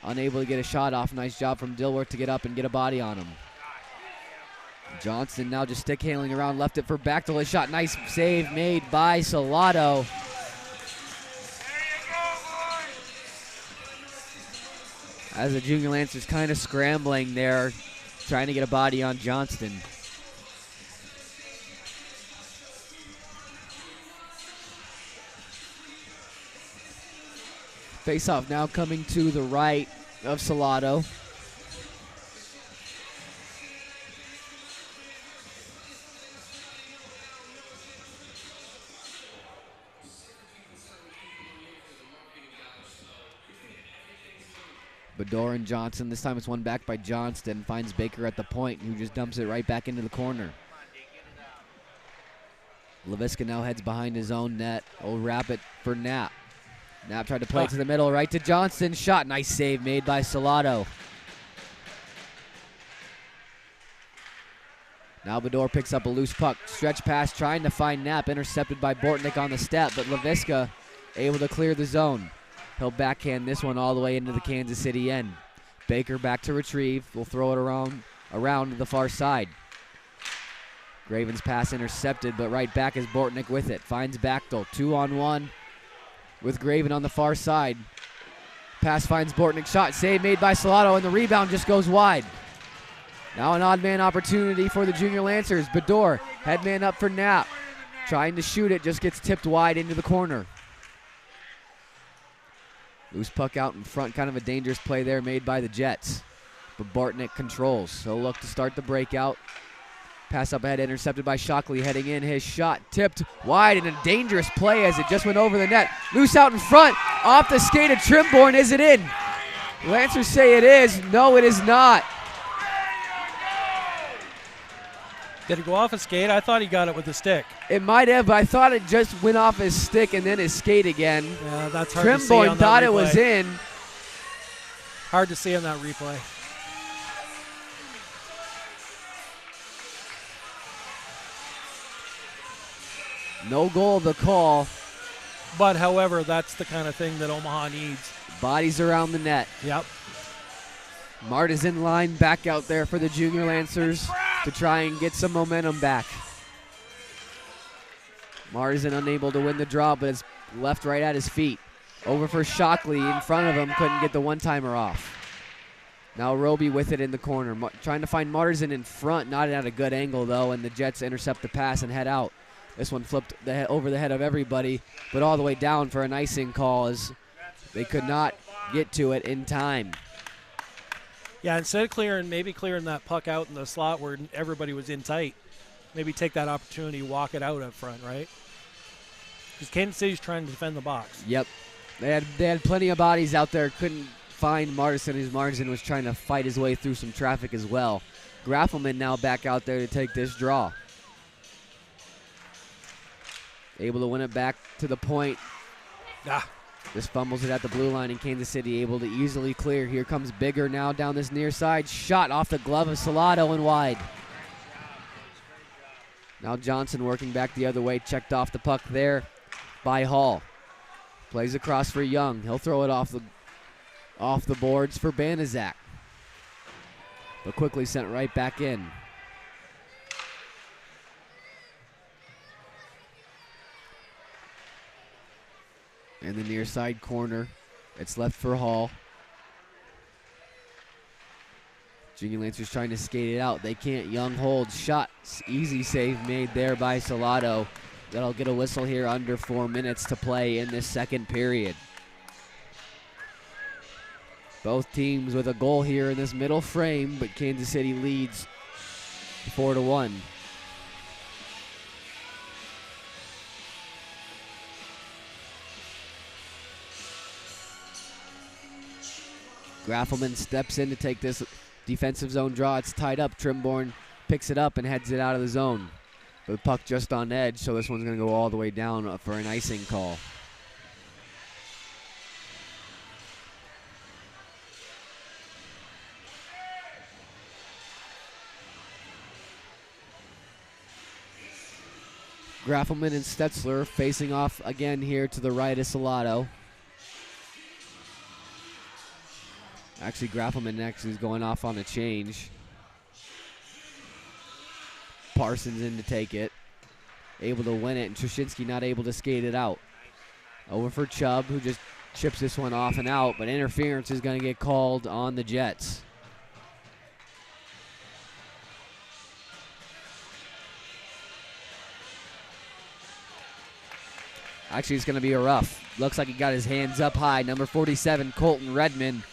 Unable to get a shot off. Nice job from Dilworth to get up and get a body on him. Johnston now just stick handling around. Left it for Bachtel. His shot. Nice save made by Salato. As the Junior Lancers kind of scrambling there, trying to get a body on Johnston. Face-off now coming to the right of Salato. Bador and Johnson. This time it's one back by Johnston. Finds Baker at the point, who just dumps it right back into the corner. Leviska now heads behind his own net. Will wrap it for Knapp. Knapp tried to play it to the middle, right to Johnson. Shot, nice save made by Salato. Now Bador picks up a loose puck. Stretch pass trying to find Knapp. Intercepted by Bortnick on the step, but Leviska able to clear the zone. He'll backhand this one all the way into the Kansas City end. Baker back to retrieve. Will throw it around to the far side. Graven's pass intercepted, but right back is Bortnick with it. Finds Bachtel. 2-on-1 with Graven on the far side. Pass finds Bortnick. Shot save made by Salato, and the rebound just goes wide. Now an odd man opportunity for the Junior Lancers. Bador, head man up for Knapp. Trying to shoot it, just gets tipped wide into the corner. Loose puck out in front, kind of a dangerous play there made by the Jets. But Bortnick controls. He'll look to start the breakout. Pass up ahead, intercepted by Shockley, heading in. His shot tipped wide, and a dangerous play as it just went over the net. Loose out in front, off the skate of Trimborn. Is it in? Lancers say it is. No, it is not. Did it go off a skate? I thought he got it with the stick. It might have, but I thought it just went off his stick and then his skate again. Yeah, that's hard to see on that Trimborn thought replay. it was in. Hard to see on that replay. No goal to call. But, however, that's the kind of thing that Omaha needs. Bodies around the net. Yep. Mart is in line back out there for the Junior Lancers to try and get some momentum back. Mart isn't unable to win the draw, but it's left right at his feet. Over for Shockley in front of him, couldn't get the one-timer off. Now Roby with it in the corner. Trying to find Martin in front, not at a good angle though, and the Jets intercept the pass and head out. This one flipped over the head of everybody, but all the way down for an icing call as they could not get to it in time. Yeah, instead of maybe clearing that puck out in the slot where everybody was in tight, maybe take that opportunity, walk it out up front, right? Because Kansas City's trying to defend the box. Yep. They had plenty of bodies out there, couldn't find Martin as Martin was trying to fight his way through some traffic as well. Graffelman now back out there to take this draw. Able to win it back to the point. Just fumbles it at the blue line, and Kansas City able to easily clear. Here comes Bigger now down this near side. Shot off the glove of Salado and wide. Now Johnson working back the other way. Checked off the puck there by Hall. Plays across for Young. He'll throw it off the boards for Banaszak. But quickly sent right back in. In the near side corner, it's left for Hall. Junior Lancers trying to skate it out. They can't. Young holds. Shot. Easy save made there by Salado. That'll get a whistle here under 4 minutes to play in this second period. Both teams with a goal here in this middle frame, but Kansas City leads 4-1. Graffelman steps in to take this defensive zone draw. It's tied up. Trimborn picks it up and heads it out of the zone. The puck just on edge, so this one's going to go all the way down for an icing call. Graffelman and Stetzler facing off again here to the right of Salado. Actually, Graffelman is going off on a change. Parsons in to take it. Able to win it, and Trushinsky not able to skate it out. Over for Chubb, who just chips this one off and out, but interference is going to get called on the Jets. Actually, it's going to be a rough. Looks like he got his hands up high. Number 47, Colton Redmond,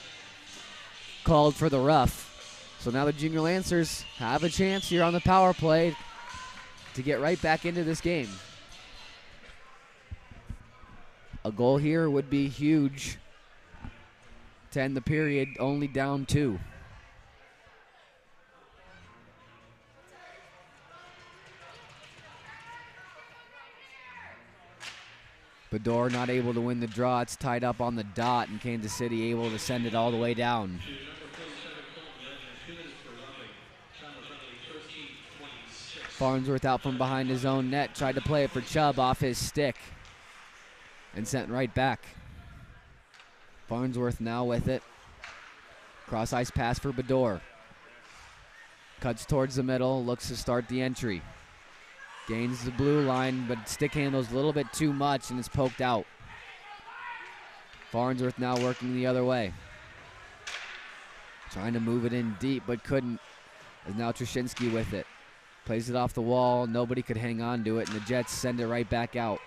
called for the rough. So now the Junior Lancers have a chance here on the power play to get right back into this game. A goal here would be huge to end the period, only down 2. Bador not able to win the draw. It's tied up on the dot, and Kansas City able to send it all the way down. Farnsworth out from behind his own net. Tried to play it for Chubb off his stick and sent right back. Farnsworth now with it. Cross ice pass for Bador. Cuts towards the middle. Looks to start the entry. Gains the blue line, but stick handles a little bit too much, and it's poked out. Farnsworth now working the other way. Trying to move it in deep, but couldn't. Is now Trushinsky with it. Plays it off the wall. Nobody could hang on to it, and the Jets send it right back out.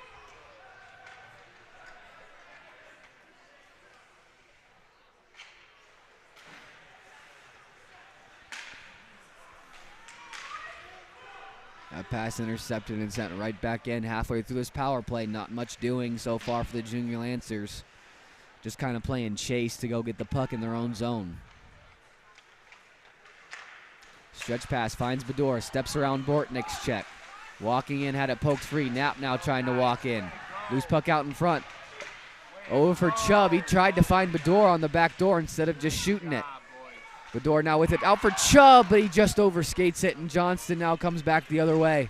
That pass intercepted and sent right back in halfway through this power play. Not much doing so far for the Junior Lancers. Just kind of playing chase to go get the puck in their own zone. Stretch pass finds Bedore, steps around Bortnick's check. Walking in, had it poked free. Knapp now trying to walk in. Loose puck out in front. Over for Chubb. He tried to find Bedore on the back door instead of just shooting it. Bedore now with it out for Chubb, but he just overskates it, and Johnston now comes back the other way.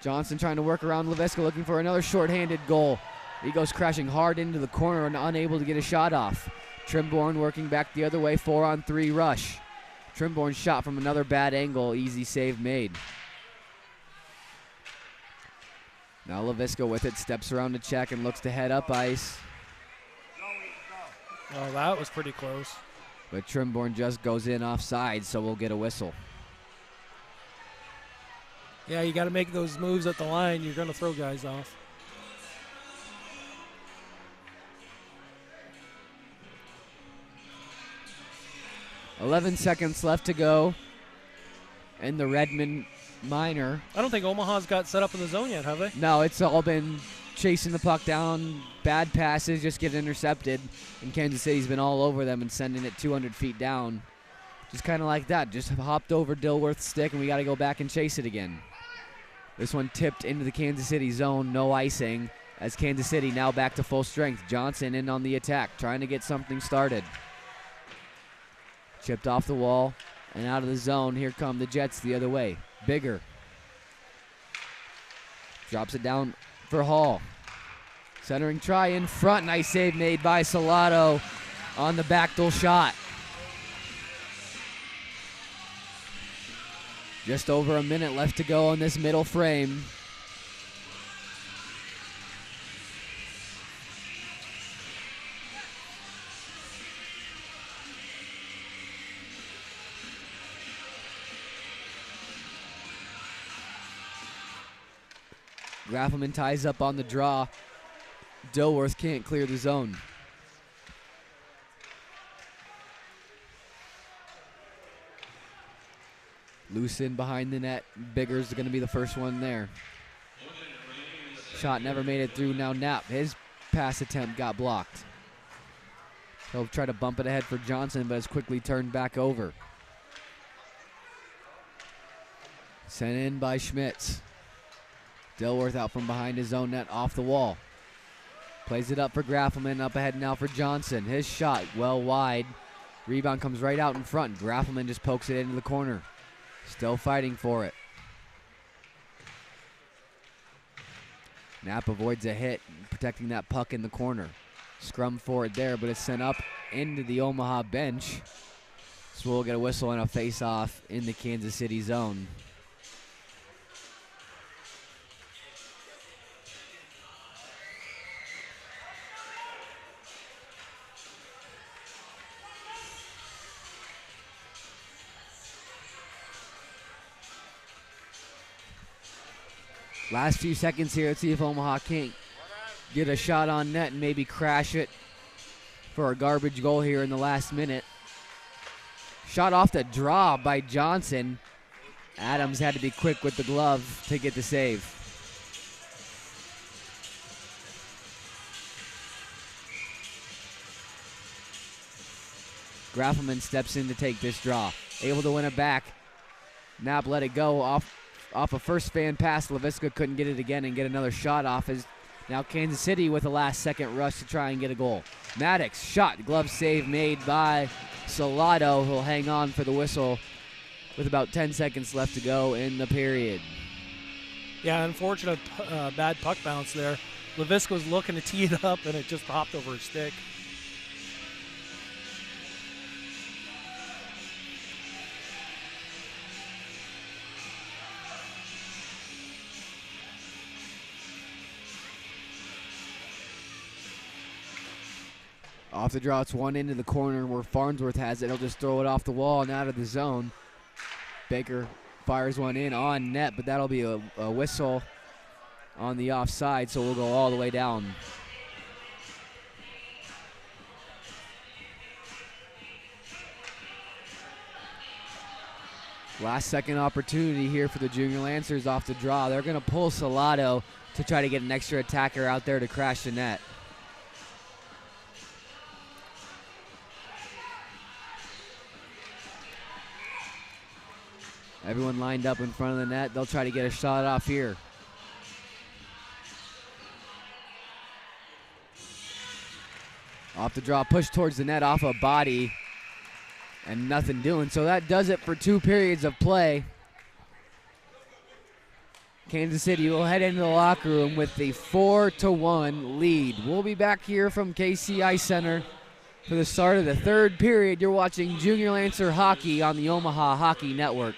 Johnston trying to work around Leviska, looking for another shorthanded goal. He goes crashing hard into the corner and unable to get a shot off. Trimborn working back the other way, 4-on-3 rush. Trimborn shot from another bad angle, easy save made. Now Leviska with it, steps around the check and looks to head up ice. Oh, that was pretty close. But Trimborn just goes in offside, so we'll get a whistle. Yeah, you got to make those moves at the line. You're going to throw guys off. "11 seconds left to go in the Redmond minor." I don't think Omaha's got set up in the zone yet, have they? No, it's all been chasing the puck down, bad passes just get intercepted, and Kansas City's been all over them and sending it 200 feet down. Just kind of like that, just hopped over Dilworth's stick, and we got to go back and chase it again. This one tipped into the Kansas City zone, no icing, as Kansas City now back to full strength. Johnson in on the attack, trying to get something started. Chipped off the wall and out of the zone. Here come the Jets the other way. Bigger. Drops it down for Hall. Centering try in front. Nice save made by Salado on the backdoor shot. Just over a minute left to go on this middle frame. Graffelman ties up on the draw. Dilworth can't clear the zone. Loose in behind the net. Bigger's going to be the first one there. Shot never made it through. Now Knapp, his pass attempt got blocked. He'll try to bump it ahead for Johnson, but it's quickly turned back over. Sent in by Schmitz. Dilworth out from behind his own net, off the wall. Plays it up for Graffelman, up ahead now for Johnson. His shot well wide. Rebound comes right out in front. Graffelman just pokes it into the corner. Still fighting for it. Knapp avoids a hit, protecting that puck in the corner. Scrum for it there, but it's sent up into the Omaha bench. So we'll get a whistle and a face-off in the Kansas City zone. Last few seconds here. Let's see if Omaha can't get a shot on net and maybe crash it for a garbage goal here in the last minute. Shot off the draw by Johnson. Adams had to be quick with the glove to get the save. Graffelman steps in to take this draw. Able to win it back. Knapp let it go off a first fan pass. Leviska couldn't get it again and get another shot off. As now Kansas City with a last second rush to try and get a goal. Maddox shot, glove save made by Salado, who'll hang on for the whistle with about 10 seconds left to go in the period. Yeah, unfortunate bad puck bounce there. Leviska was looking to tee it up and it just popped over his stick. Off the draw, it's one into the corner where Farnsworth has it. He'll just throw it off the wall and out of the zone. Baker fires one in on net, but that'll be a whistle on the offside, so we'll go all the way down. Last second opportunity here for the Junior Lancers off the draw. They're going to pull Salado to try to get an extra attacker out there to crash the net. Everyone lined up in front of the net. They'll try to get a shot off here. Off the draw, push towards the net off a body, and nothing doing. So that does it for 2 periods of play. Kansas City will head into the locker room with the 4-1 lead. We'll be back here from KCI Center for the start of the 3rd period. You're watching Junior Lancer Hockey on the Omaha Hockey Network.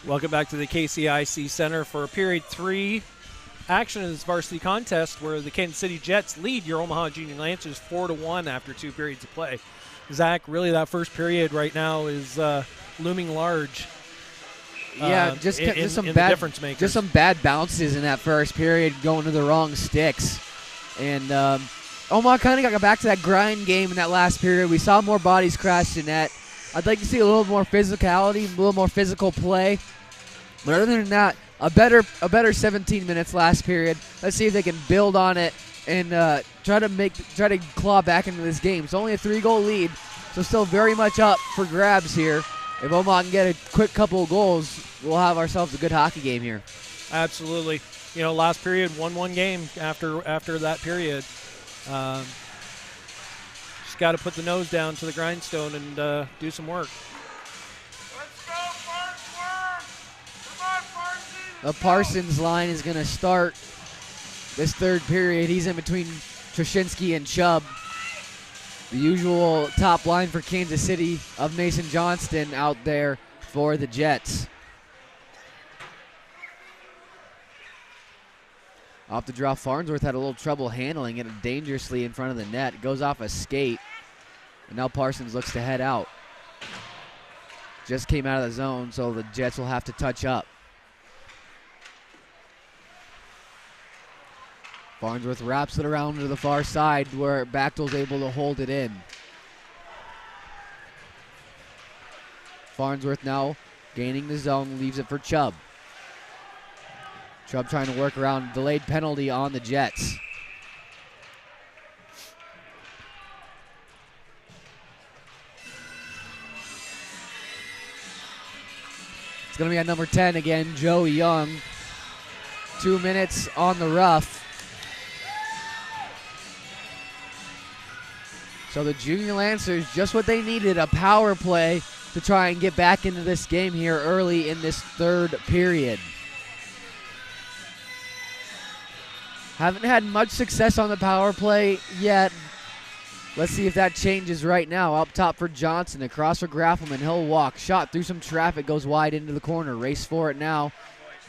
Welcome back to the KCIC Center for Period 3. Action in this varsity contest where the Kansas City Jets lead your Omaha Junior Lancers 4-1 after 2 periods of play. Zach, really that first period right now is looming large. Yeah, just some bad difference makers. Just some bad bounces in that first period, going to the wrong sticks, and Omaha kind of got back to that grind game in that last period. We saw more bodies crash to net. I'd like to see a little more physicality, a little more physical play. But other than that, a better 17 minutes last period. Let's see if they can build on it and try to claw back into this game. It's only a 3-goal lead, so still very much up for grabs here. If Omaha can get a quick couple of goals, we'll have ourselves a good hockey game here. Absolutely. You know, last period, 1-1 game after that period. Just got to put the nose down to the grindstone and do some work. Let's go, Parsons! Come on, Parsons! The Parsons line is going to start this third period. He's in between Trashinsky and Chubb. The usual top line for Kansas City of Mason Johnston out there for the Jets. Off the draw, Farnsworth had a little trouble handling it dangerously in front of the net. It goes off a skate, and now Parsons looks to head out. Just came out of the zone, so the Jets will have to touch up. Farnsworth wraps it around to the far side where Bachtel's able to hold it in. Farnsworth now gaining the zone, leaves it for Chubb. Chubb trying to work around delayed penalty on the Jets. It's going to be at number 10 again, Joey Young. 2 minutes on the rough. So the Junior Lancers, just what they needed, a power play to try and get back into this game here early in this third period. Haven't had much success on the power play yet. Let's see if that changes right now. Up top for Johnson, across for Graffelman. He'll walk. Shot through some traffic, goes wide into the corner. Race for it now.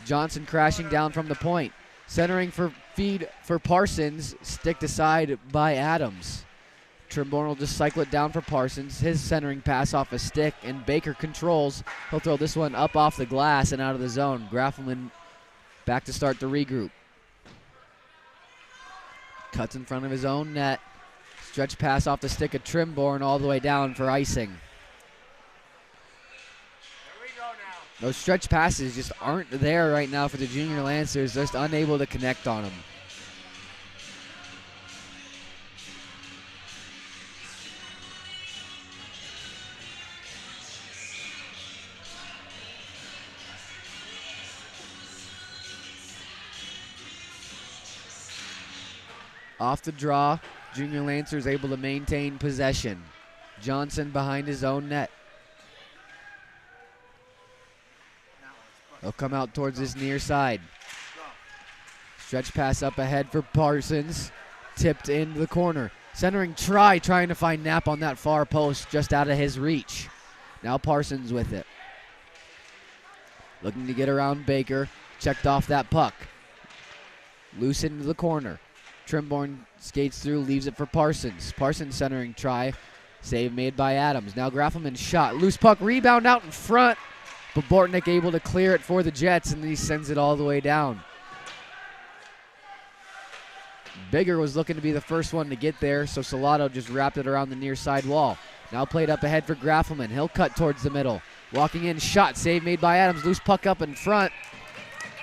Johnson crashing down from the point. Centering for feed for Parsons. Sticked aside by Adams. Trimborn will just cycle it down for Parsons. His centering pass off a stick, and Baker controls. He'll throw this one up off the glass and out of the zone. Graffelman back to start the regroup. Cuts in front of his own net. Stretch pass off the stick of Trimborn all the way down for icing. Here we go now. Those stretch passes just aren't there right now for the Junior Lancers. Just unable to connect on them. Off the draw, Junior Lancers able to maintain possession. Johnson behind his own net. He'll come out towards this near side. Stretch pass up ahead for Parsons. Tipped into the corner. Centering trying to find Knapp on that far post just out of his reach. Now Parsons with it. Looking to get around Baker. Checked off that puck. Loose into the corner. Trimborn skates through, leaves it for Parsons. Parsons centering try. Save made by Adams. Now Graffelman shot. Loose puck, rebound out in front. But Bortnick able to clear it for the Jets, and he sends it all the way down. Bigger was looking to be the first one to get there, so Salato just wrapped it around the near side wall. Now played up ahead for Graffelman. He'll cut towards the middle. Walking in, shot, save made by Adams. Loose puck up in front.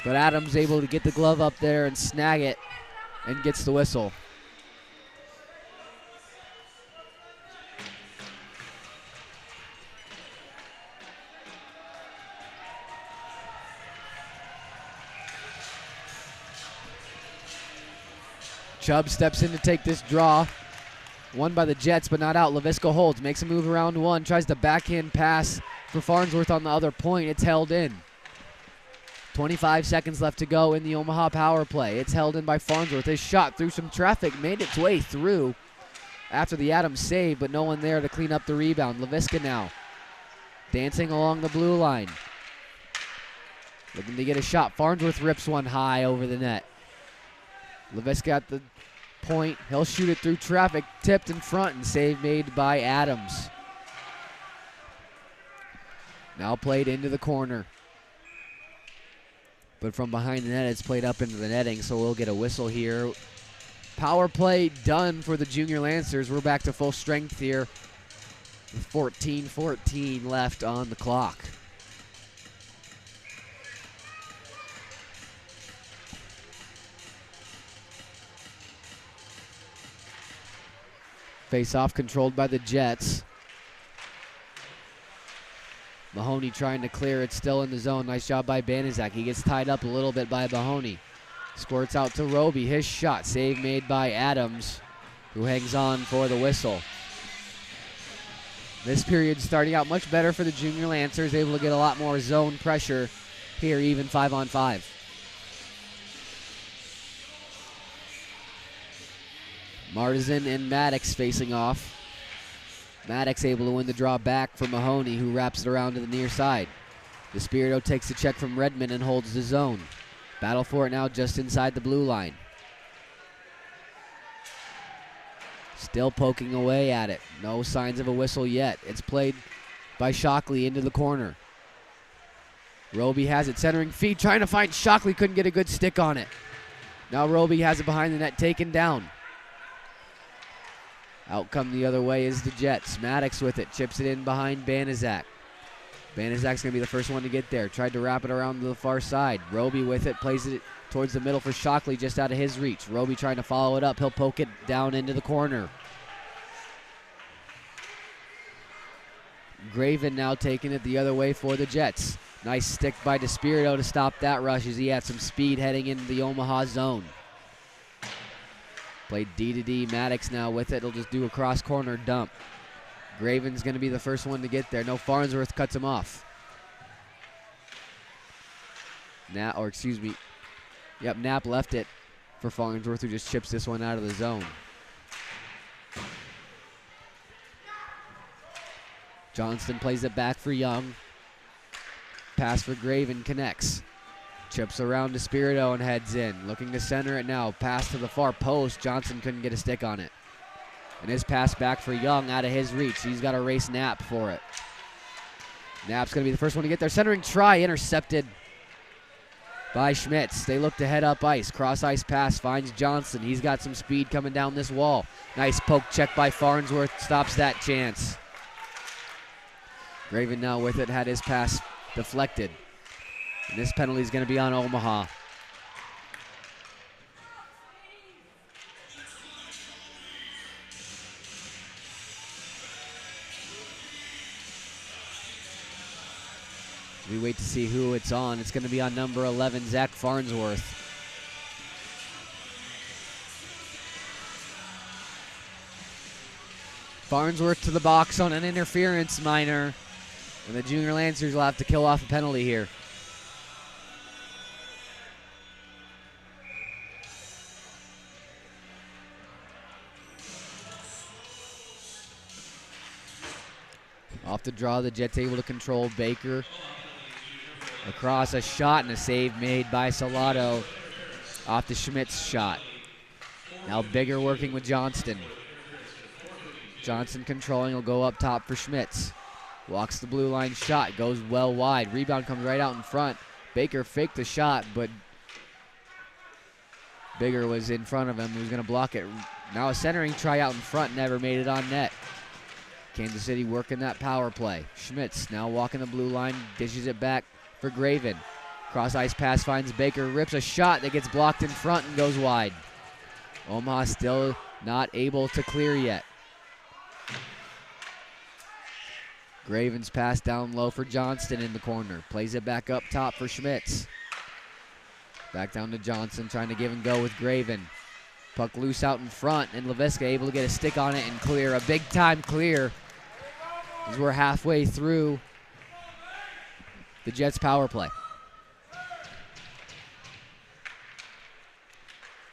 But Adams able to get the glove up there and snag it. And gets the whistle. Chubb steps in to take this draw. Won by the Jets, but not out. Leviska holds, makes a move around one, tries to backhand pass for Farnsworth on the other point. It's held in. 25 seconds left to go in the Omaha power play. It's held in by Farnsworth. His shot through some traffic made its way through after the Adams save, but no one there to clean up the rebound. Leviska now dancing along the blue line. Looking to get a shot. Farnsworth rips one high over the net. Leviska at the point. He'll shoot it through traffic. Tipped in front and save made by Adams. Now played into the corner. But from behind the net, it's played up into the netting, so we'll get a whistle here. Power play done for the Junior Lancers. We're back to full strength here. 14-14 left on the clock. Face-off controlled by the Jets. Mahoney trying to clear it, still in the zone. Nice job by Banaszak. He gets tied up a little bit by Mahoney. Squirts out to Roby. His shot, save made by Adams, who hangs on for the whistle. This period starting out much better for the Junior Lancers, able to get a lot more zone pressure here, even 5-on-5. Martisan and Maddox facing off. Maddox able to win the draw back from Mahoney, who wraps it around to the near side. Despirito takes the check from Redmond and holds the zone. Battle for it now just inside the blue line. Still poking away at it. No signs of a whistle yet. It's played by Shockley into the corner. Roby has it, centering feed, trying to find Shockley, couldn't get a good stick on it. Now Roby has it behind the net, taken down. Out come the other way is the Jets. Maddox with it, chips it in behind Banaszak. Banaszak's going to be the first one to get there. Tried to wrap it around to the far side. Roby with it, plays it towards the middle for Shockley, just out of his reach. Roby trying to follow it up. He'll poke it down into the corner. Graven now taking it the other way for the Jets. Nice stick by Despirito to stop that rush as he had some speed heading into the Omaha zone. Played D to D. Maddox now with it. He'll just do a cross corner dump. Graven's going to be the first one to get there. No, Farnsworth cuts him off. Knapp left it for Farnsworth, who just chips this one out of the zone. Johnston plays it back for Young. Pass for Graven, connects. Chips around to Despirito and heads in. Looking to center it now. Pass to the far post. Johnson couldn't get a stick on it. And his pass back for Young out of his reach. He's got to race Knapp for it. Knapp's going to be the first one to get there. Centering try intercepted by Schmitz. They look to head up ice. Cross ice pass finds Johnson. He's got some speed coming down this wall. Nice poke check by Farnsworth. Stops that chance. Graven now with it. Had his pass deflected. And this penalty is going to be on Omaha. We wait to see who it's on. It's going to be on number 11, Zach Farnsworth. Farnsworth to the box on an interference minor. And the Junior Lancers will have to kill off a penalty here. Off the draw, the Jets able to control Baker. Across, a shot and a save made by Salado off the Schmitz shot. Now Bigger working with Johnston. Johnson controlling, will go up top for Schmitz. Walks the blue line shot, goes well wide. Rebound comes right out in front. Baker faked the shot, but Bigger was in front of him. He was going to block it. Now a centering try out in front, never made it on net. Kansas City working that power play. Schmitz now walking the blue line, dishes it back for Graven. Cross ice pass finds Baker, rips a shot that gets blocked in front and goes wide. Omaha still not able to clear yet. Graven's pass down low for Johnston in the corner. Plays it back up top for Schmitz. Back down to Johnson, trying to give and go with Graven. Puck loose out in front, and Leviska able to get a stick on it and clear. A big time clear as we're halfway through the Jets power play.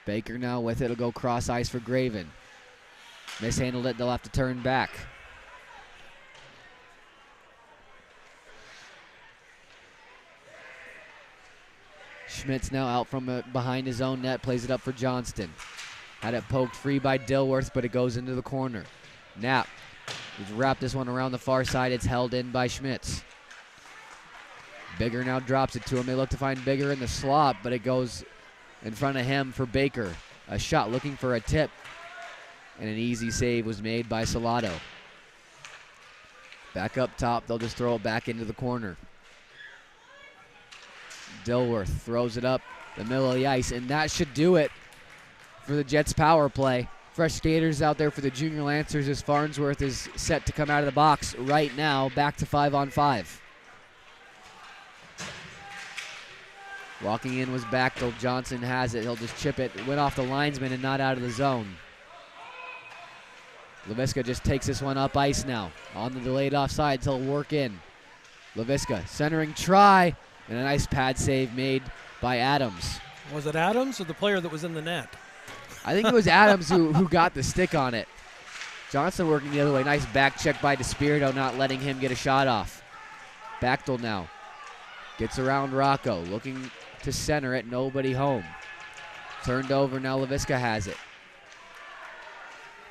Baker now with it. It'll go cross ice for Graven. Mishandled it. They'll have to turn back. Schmitz now out from behind his own net, plays it up for Johnston. Had it poked free by Dilworth, but it goes into the corner. Knapp has wrapped this one around the far side. It's held in by Schmitz. Bigger now drops it to him. They look to find Bigger in the slot, but it goes in front of him for Baker. A shot looking for a tip, and an easy save was made by Salado. Back up top, they'll just throw it back into the corner. Dilworth throws it up the middle of the ice, and that should do it for the Jets power play. Fresh skaters out there for the Junior Lancers as Farnsworth is set to come out of the box right now, back to 5-on-5. Walking in was Bachtel. Johnson has it. He'll just chip it. Went off the linesman and not out of the zone. Leviska just takes this one up ice now. On the delayed offsides, he'll work in. Leviska centering try, and a nice pad save made by Adams. Was it Adams or the player that was in the net? I think it was Adams who got the stick on it. Johnson working the other way. Nice back check by DeSpirito, not letting him get a shot off. Bachtel now gets around Rocco, looking to center it. Nobody home. Turned over, now Leviska has it.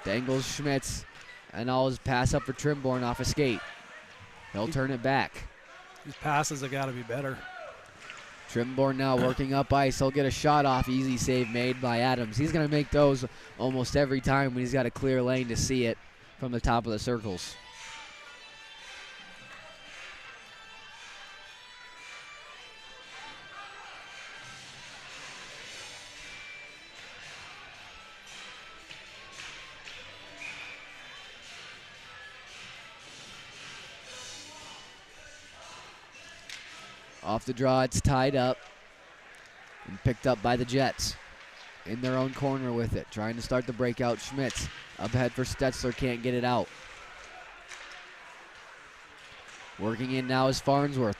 Dangles Schmitz, and all his pass up for Trimborn off a skate. He'll turn it back. These passes have got to be better. Trimborn now working up ice. He'll get a shot off. Easy save made by Adams. He's going to make those almost every time when he's got a clear lane to see it from the top of the circles. Off the draw, it's tied up and picked up by the Jets. In their own corner with it, trying to start the breakout. Schmitz up ahead for Stetzler, can't get it out. Working in now is Farnsworth.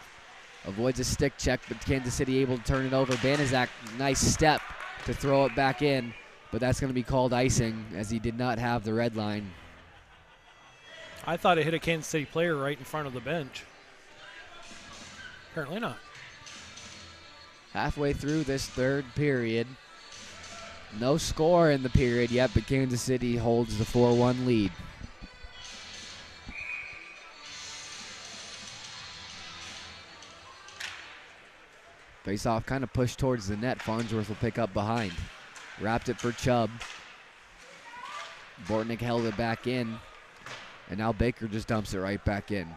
Avoids a stick check, but Kansas City able to turn it over. Banaszak, nice step to throw it back in, but that's going to be called icing as he did not have the red line. I thought it hit a Kansas City player right in front of the bench. Apparently not. Halfway through this third period. No score in the period yet, but Kansas City holds the 4-1 lead. Face-off kind of pushed towards the net. Farnsworth will pick up behind. Wrapped it for Chubb. Bortnick held it back in. And now Baker just dumps it right back in.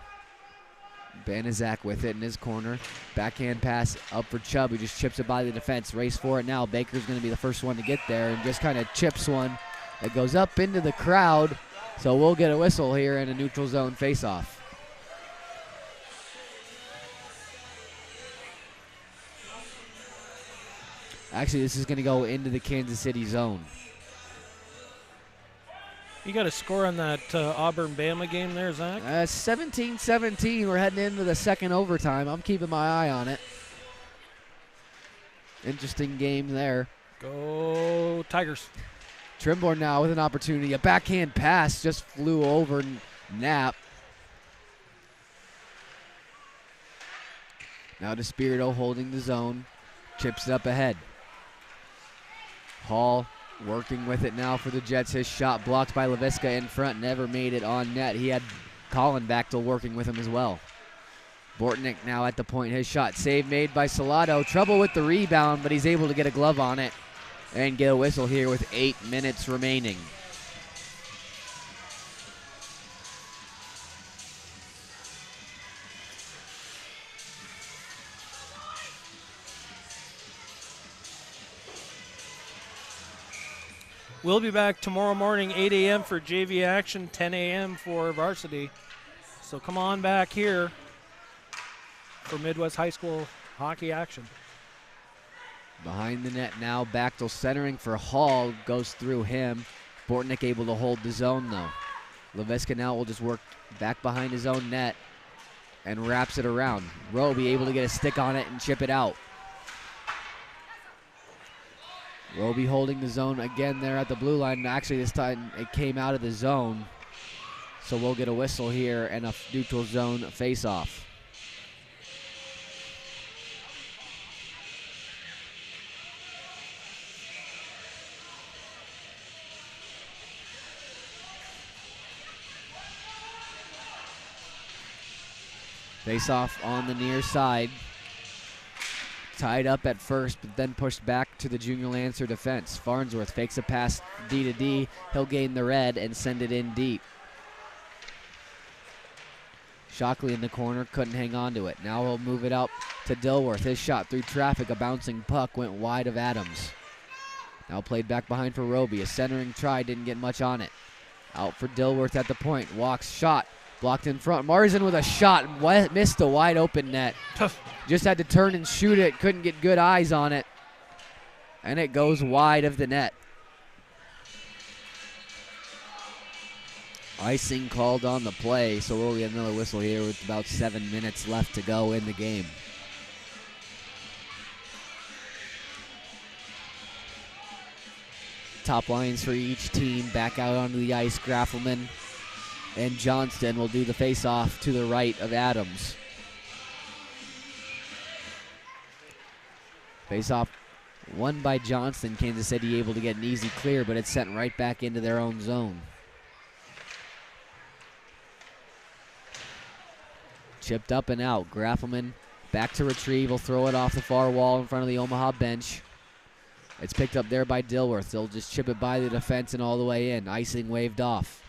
Banaszak with it in his corner. Backhand pass up for Chubb, who just chips it by the defense. Race for it now. Baker's going to be the first one to get there and just kind of chips one that goes up into the crowd. So we'll get a whistle here in a neutral zone face-off. Actually, this is going to go into the Kansas City zone. You got a score on that Auburn-Bama game there, Zach? 17-17. We're heading into the second overtime. I'm keeping my eye on it. Interesting game there. Go Tigers. Trimborn now with an opportunity. A backhand pass just flew over Knapp. Now DeSpirito holding the zone. Chips it up ahead. Hall working with it now for the Jets. His shot blocked by Leviska in front. Never made it on net. He had Colin Bachtel working with him as well. Bortnick now at the point. His shot save made by Salado. Trouble with the rebound, but he's able to get a glove on it and get a whistle here with 8 minutes remaining. We'll be back tomorrow morning, 8 a.m. for JV action, 10 a.m. for varsity. So come on back here for Midwest High School hockey action. Behind the net now, Bachtel centering for Hall, goes through him. Bortnick able to hold the zone though. Leviska now will just work back behind his own net and wraps it around. Roby able to get a stick on it and chip it out. Roby holding the zone again there at the blue line. Actually, this time it came out of the zone. So we'll get a whistle here and a neutral zone face-off. Face off on the near side. Tied up at first, but then pushed back to the Junior Lancer defense. Farnsworth fakes a pass D to D. He'll gain the red and send it in deep. Shockley in the corner, couldn't hang on to it. Now he'll move it up to Dilworth. His shot through traffic, a bouncing puck went wide of Adams. Now played back behind for Roby. A centering try, didn't get much on it. Out for Dilworth at the point. Walks, shot, blocked in front. Marzen with a shot, missed a wide open net. Just had to turn and shoot it, couldn't get good eyes on it. And it goes wide of the net. Icing called on the play, so we'll get another whistle here with about 7 minutes left to go in the game. Top lines for each team back out onto the ice. Graffelman and Johnston will do the face-off to the right of Adams. Face-off won by Johnston. Kansas City able to get an easy clear, but it's sent right back into their own zone. Chipped up and out. Graffelman back to retrieve. Will throw it off the far wall in front of the Omaha bench. It's picked up there by Dilworth. They'll just chip it by the defense and all the way in. Icing waved off.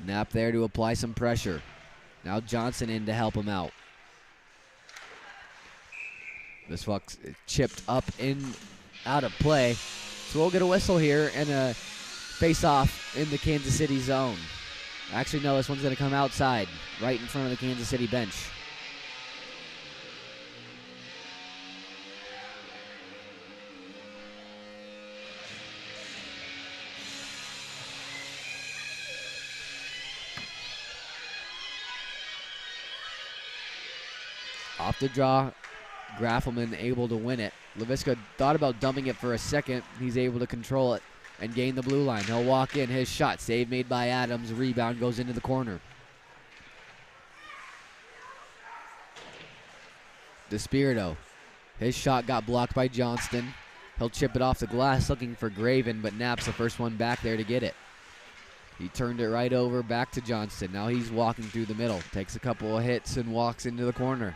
Knapp there to apply some pressure. Now Johnson in to help him out. This puck's chipped up in, out of play. So we'll get a whistle here and a face-off in the Kansas City zone. Actually, no, this one's going to come outside, right in front of the Kansas City bench. Off the draw, Graffelman able to win it. Leviska thought about dumping it for a second. He's able to control it and gain the blue line. He'll walk in. His shot, save made by Adams. Rebound goes into the corner. DeSpirito. His shot got blocked by Johnston. He'll chip it off the glass looking for Graven, but Knapp's the first one back there to get it. He turned it right over back to Johnston. Now he's walking through the middle. Takes a couple of hits and walks into the corner.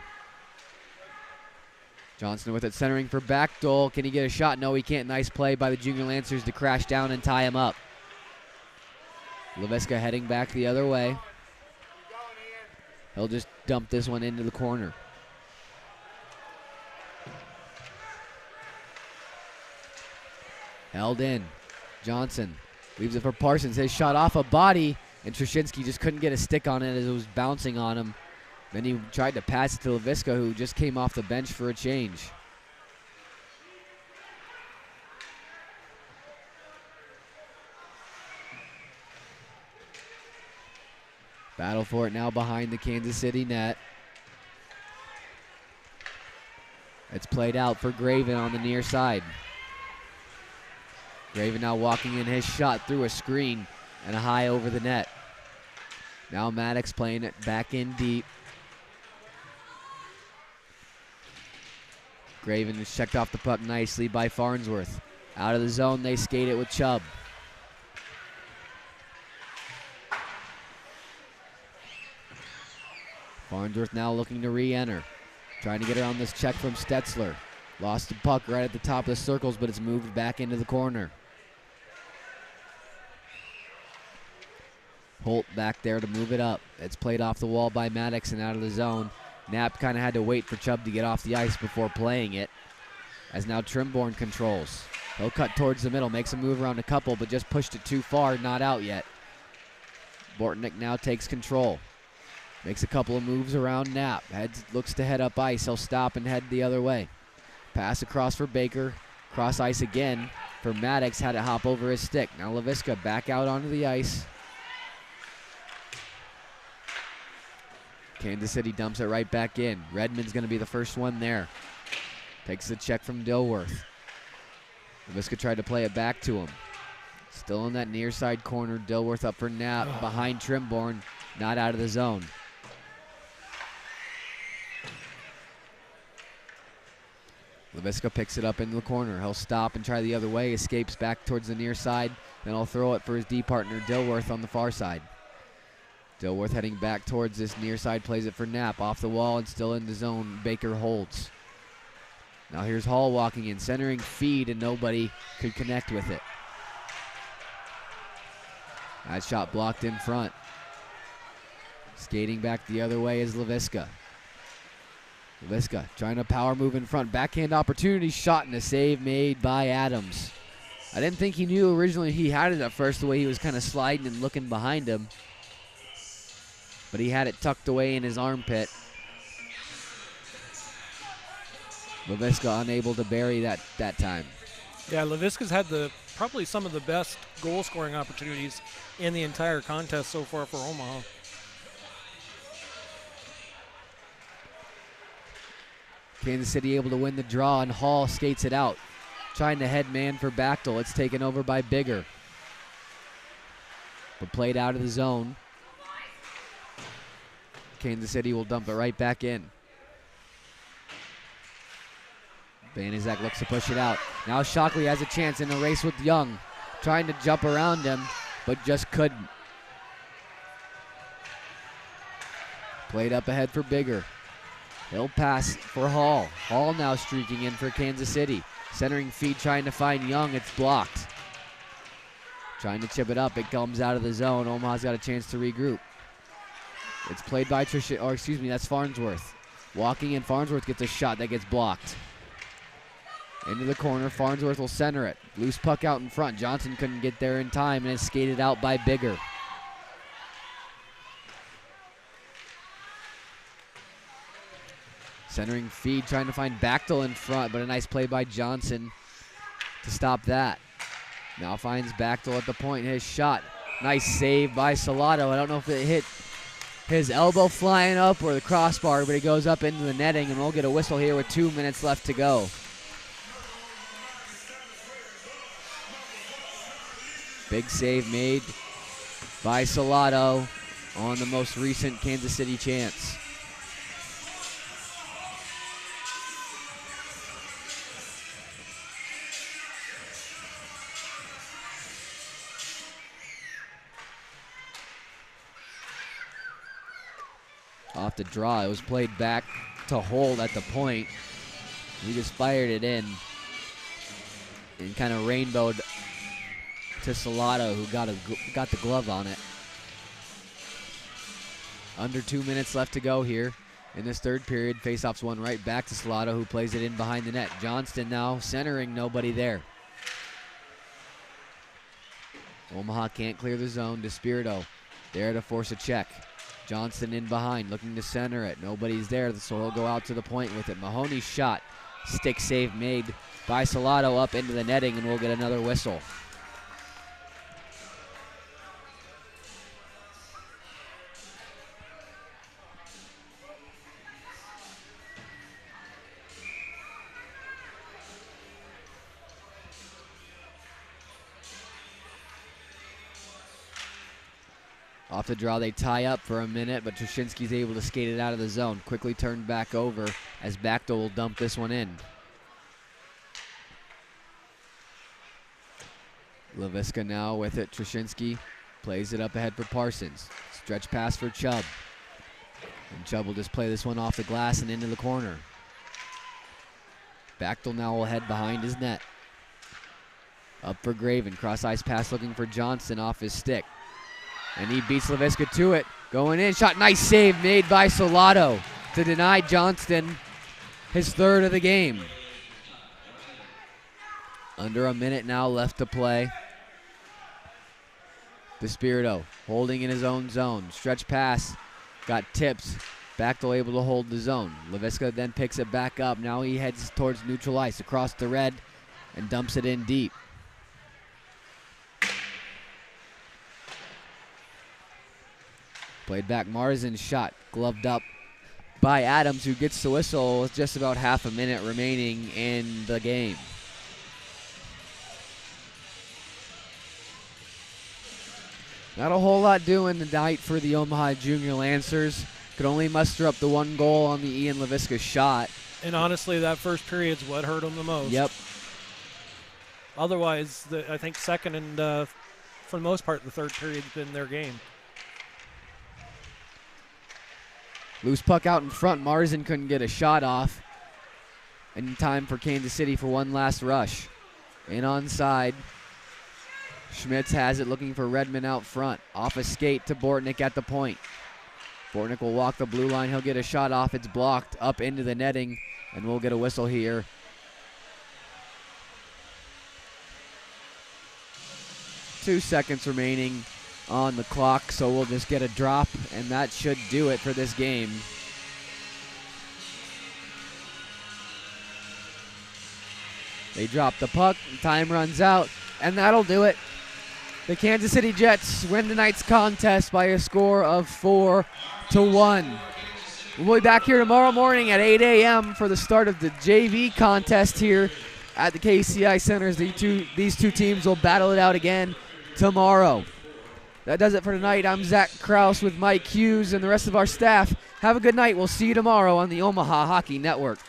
Johnston with it centering for Backdoll. Can he get a shot? No, he can't. Nice play by the Junior Lancers to crash down and tie him up. Leviska heading back the other way. He'll just dump this one into the corner. Held in. Johnson leaves it for Parsons. His shot off a body, and Trzcinski just couldn't get a stick on it as it was bouncing on him. Then he tried to pass it to Leviska, who just came off the bench for a change. Battle for it now behind the Kansas City net. It's played out for Graven on the near side. Graven now walking in. His shot through a screen and a high over the net. Now Maddox playing it back in deep. Graven has checked off the puck nicely by Farnsworth. Out of the zone, they skate it with Chubb. Farnsworth now looking to re-enter. Trying to get around this check from Stetzler. Lost the puck right at the top of the circles, but it's moved back into the corner. Holt back there to move it up. It's played off the wall by Maddox and out of the zone. Knapp kind of had to wait for Chubb to get off the ice before playing it, as now Trimborn controls. He'll cut towards the middle, makes a move around a couple, but just pushed it too far, not out yet. Bortnick now takes control. Makes a couple of moves around Knapp. Looks to head up ice. He'll stop and head the other way. Pass across for Baker. Cross ice again for Maddox. Had it hop over his stick. Now Leviska back out onto the ice. Kansas City dumps it right back in. Redmond's going to be the first one there. Takes the check from Dilworth. Leviska tried to play it back to him. Still in that near side corner. Dilworth up for Knapp behind Trimborn. Not out of the zone. Leviska picks it up into the corner. He'll stop and try the other way. Escapes back towards the near side. Then he'll throw it for his D partner, Dilworth, on the far side. Dilworth heading back towards this near side, plays it for Knapp. Off the wall and still in the zone. Baker holds. Now here's Hall walking in, centering feed, and nobody could connect with it. That shot blocked in front. Skating back the other way is Leviska. Leviska trying to power move in front. Backhand opportunity, shot, and a save made by Adams. I didn't think he knew originally he had it at first, the way he was kind of sliding and looking behind him. But he had it tucked away in his armpit. Leviska unable to bury that time. Yeah, Leviska's had probably some of the best goal-scoring opportunities in the entire contest so far for Omaha. Kansas City able to win the draw, and Hall skates it out. Trying to head man for Bachtel. It's taken over by Bigger. But played out of the zone. Kansas City will dump it right back in. Banaszak looks to push it out. Now Shockley has a chance in a race with Young. Trying to jump around him, but just couldn't. Played up ahead for Bigger. He'll pass for Hall. Hall now streaking in for Kansas City. Centering feed trying to find Young. It's blocked. Trying to chip it up. It comes out of the zone. Omaha's got a chance to regroup. It's played by that's Farnsworth. Walking in, Farnsworth gets a shot that gets blocked. Into the corner, Farnsworth will center it. Loose puck out in front. Johnson couldn't get there in time, and it's skated out by Bigger. Centering feed, trying to find Bachtel in front, but a nice play by Johnson to stop that. Now finds Bachtel at the point. His shot. Nice save by Salado. I don't know if it hit his elbow flying up or the crossbar, but it goes up into the netting, and we'll get a whistle here with 2 minutes left to go. Big save made by Salado on the most recent Kansas City chance. Off the draw, it was played back to Holt at the point. He just fired it in and kind of rainbowed to Salado, who got the glove on it. Under 2 minutes left to go here in this third period. Faceoff's one right back to Salado, who plays it in behind the net. Johnston now centering, nobody there. Omaha can't clear the zone. DeSpirito there to force a check. Johnston in behind, looking to center it. Nobody's there, so he'll go out to the point with it. Mahoney's shot, stick save made by Salado up into the netting, and we'll get another whistle. Off the draw, they tie up for a minute, but Trushinsky's able to skate it out of the zone. Quickly turned back over as Bachtel will dump this one in. Leviska now with it. Trushinsky plays it up ahead for Parsons. Stretch pass for Chubb. And Chubb will just play this one off the glass and into the corner. Bachtel now will head behind his net. Up for Graven. Cross ice pass looking for Johnson off his stick. And he beats Leviska to it. Going in, shot, nice save made by Salado to deny Johnston his third of the game. Under a minute now left to play. DeSpirito holding in his own zone. Stretch pass, got tips. Bachtel able to hold the zone. Leviska then picks it back up. Now he heads towards neutral ice across the red and dumps it in deep. Played back, Marzin's shot, gloved up by Adams, who gets the whistle with just about half a minute remaining in the game. Not a whole lot doing tonight for the Omaha Junior Lancers. Could only muster up the one goal on the Ian Leviska shot. And honestly, that first period's what hurt them the most. Yep. Otherwise, I think second and, for the most part, the third period's been their game. Loose puck out in front. Marzin couldn't get a shot off in time for Kansas City for one last rush. In onside. Schmitz has it, looking for Redmond out front. Off a skate to Bortnick at the point. Bortnick will walk the blue line. He'll get a shot off. It's blocked up into the netting, and we'll get a whistle here. Two seconds remaining on the clock, so we'll just get a drop, and that should do it for this game. They drop the puck, time runs out, and that'll do it. The Kansas City Jets win tonight's contest by a score of 4-1. We'll be back here tomorrow morning at 8 a.m. for the start of the JV contest here at the KCI Centers. These two teams will battle it out again tomorrow. That does it for tonight. I'm Zach Kraus with Mike Hughes and the rest of our staff. Have a good night. We'll see you tomorrow on the Omaha Hockey Network.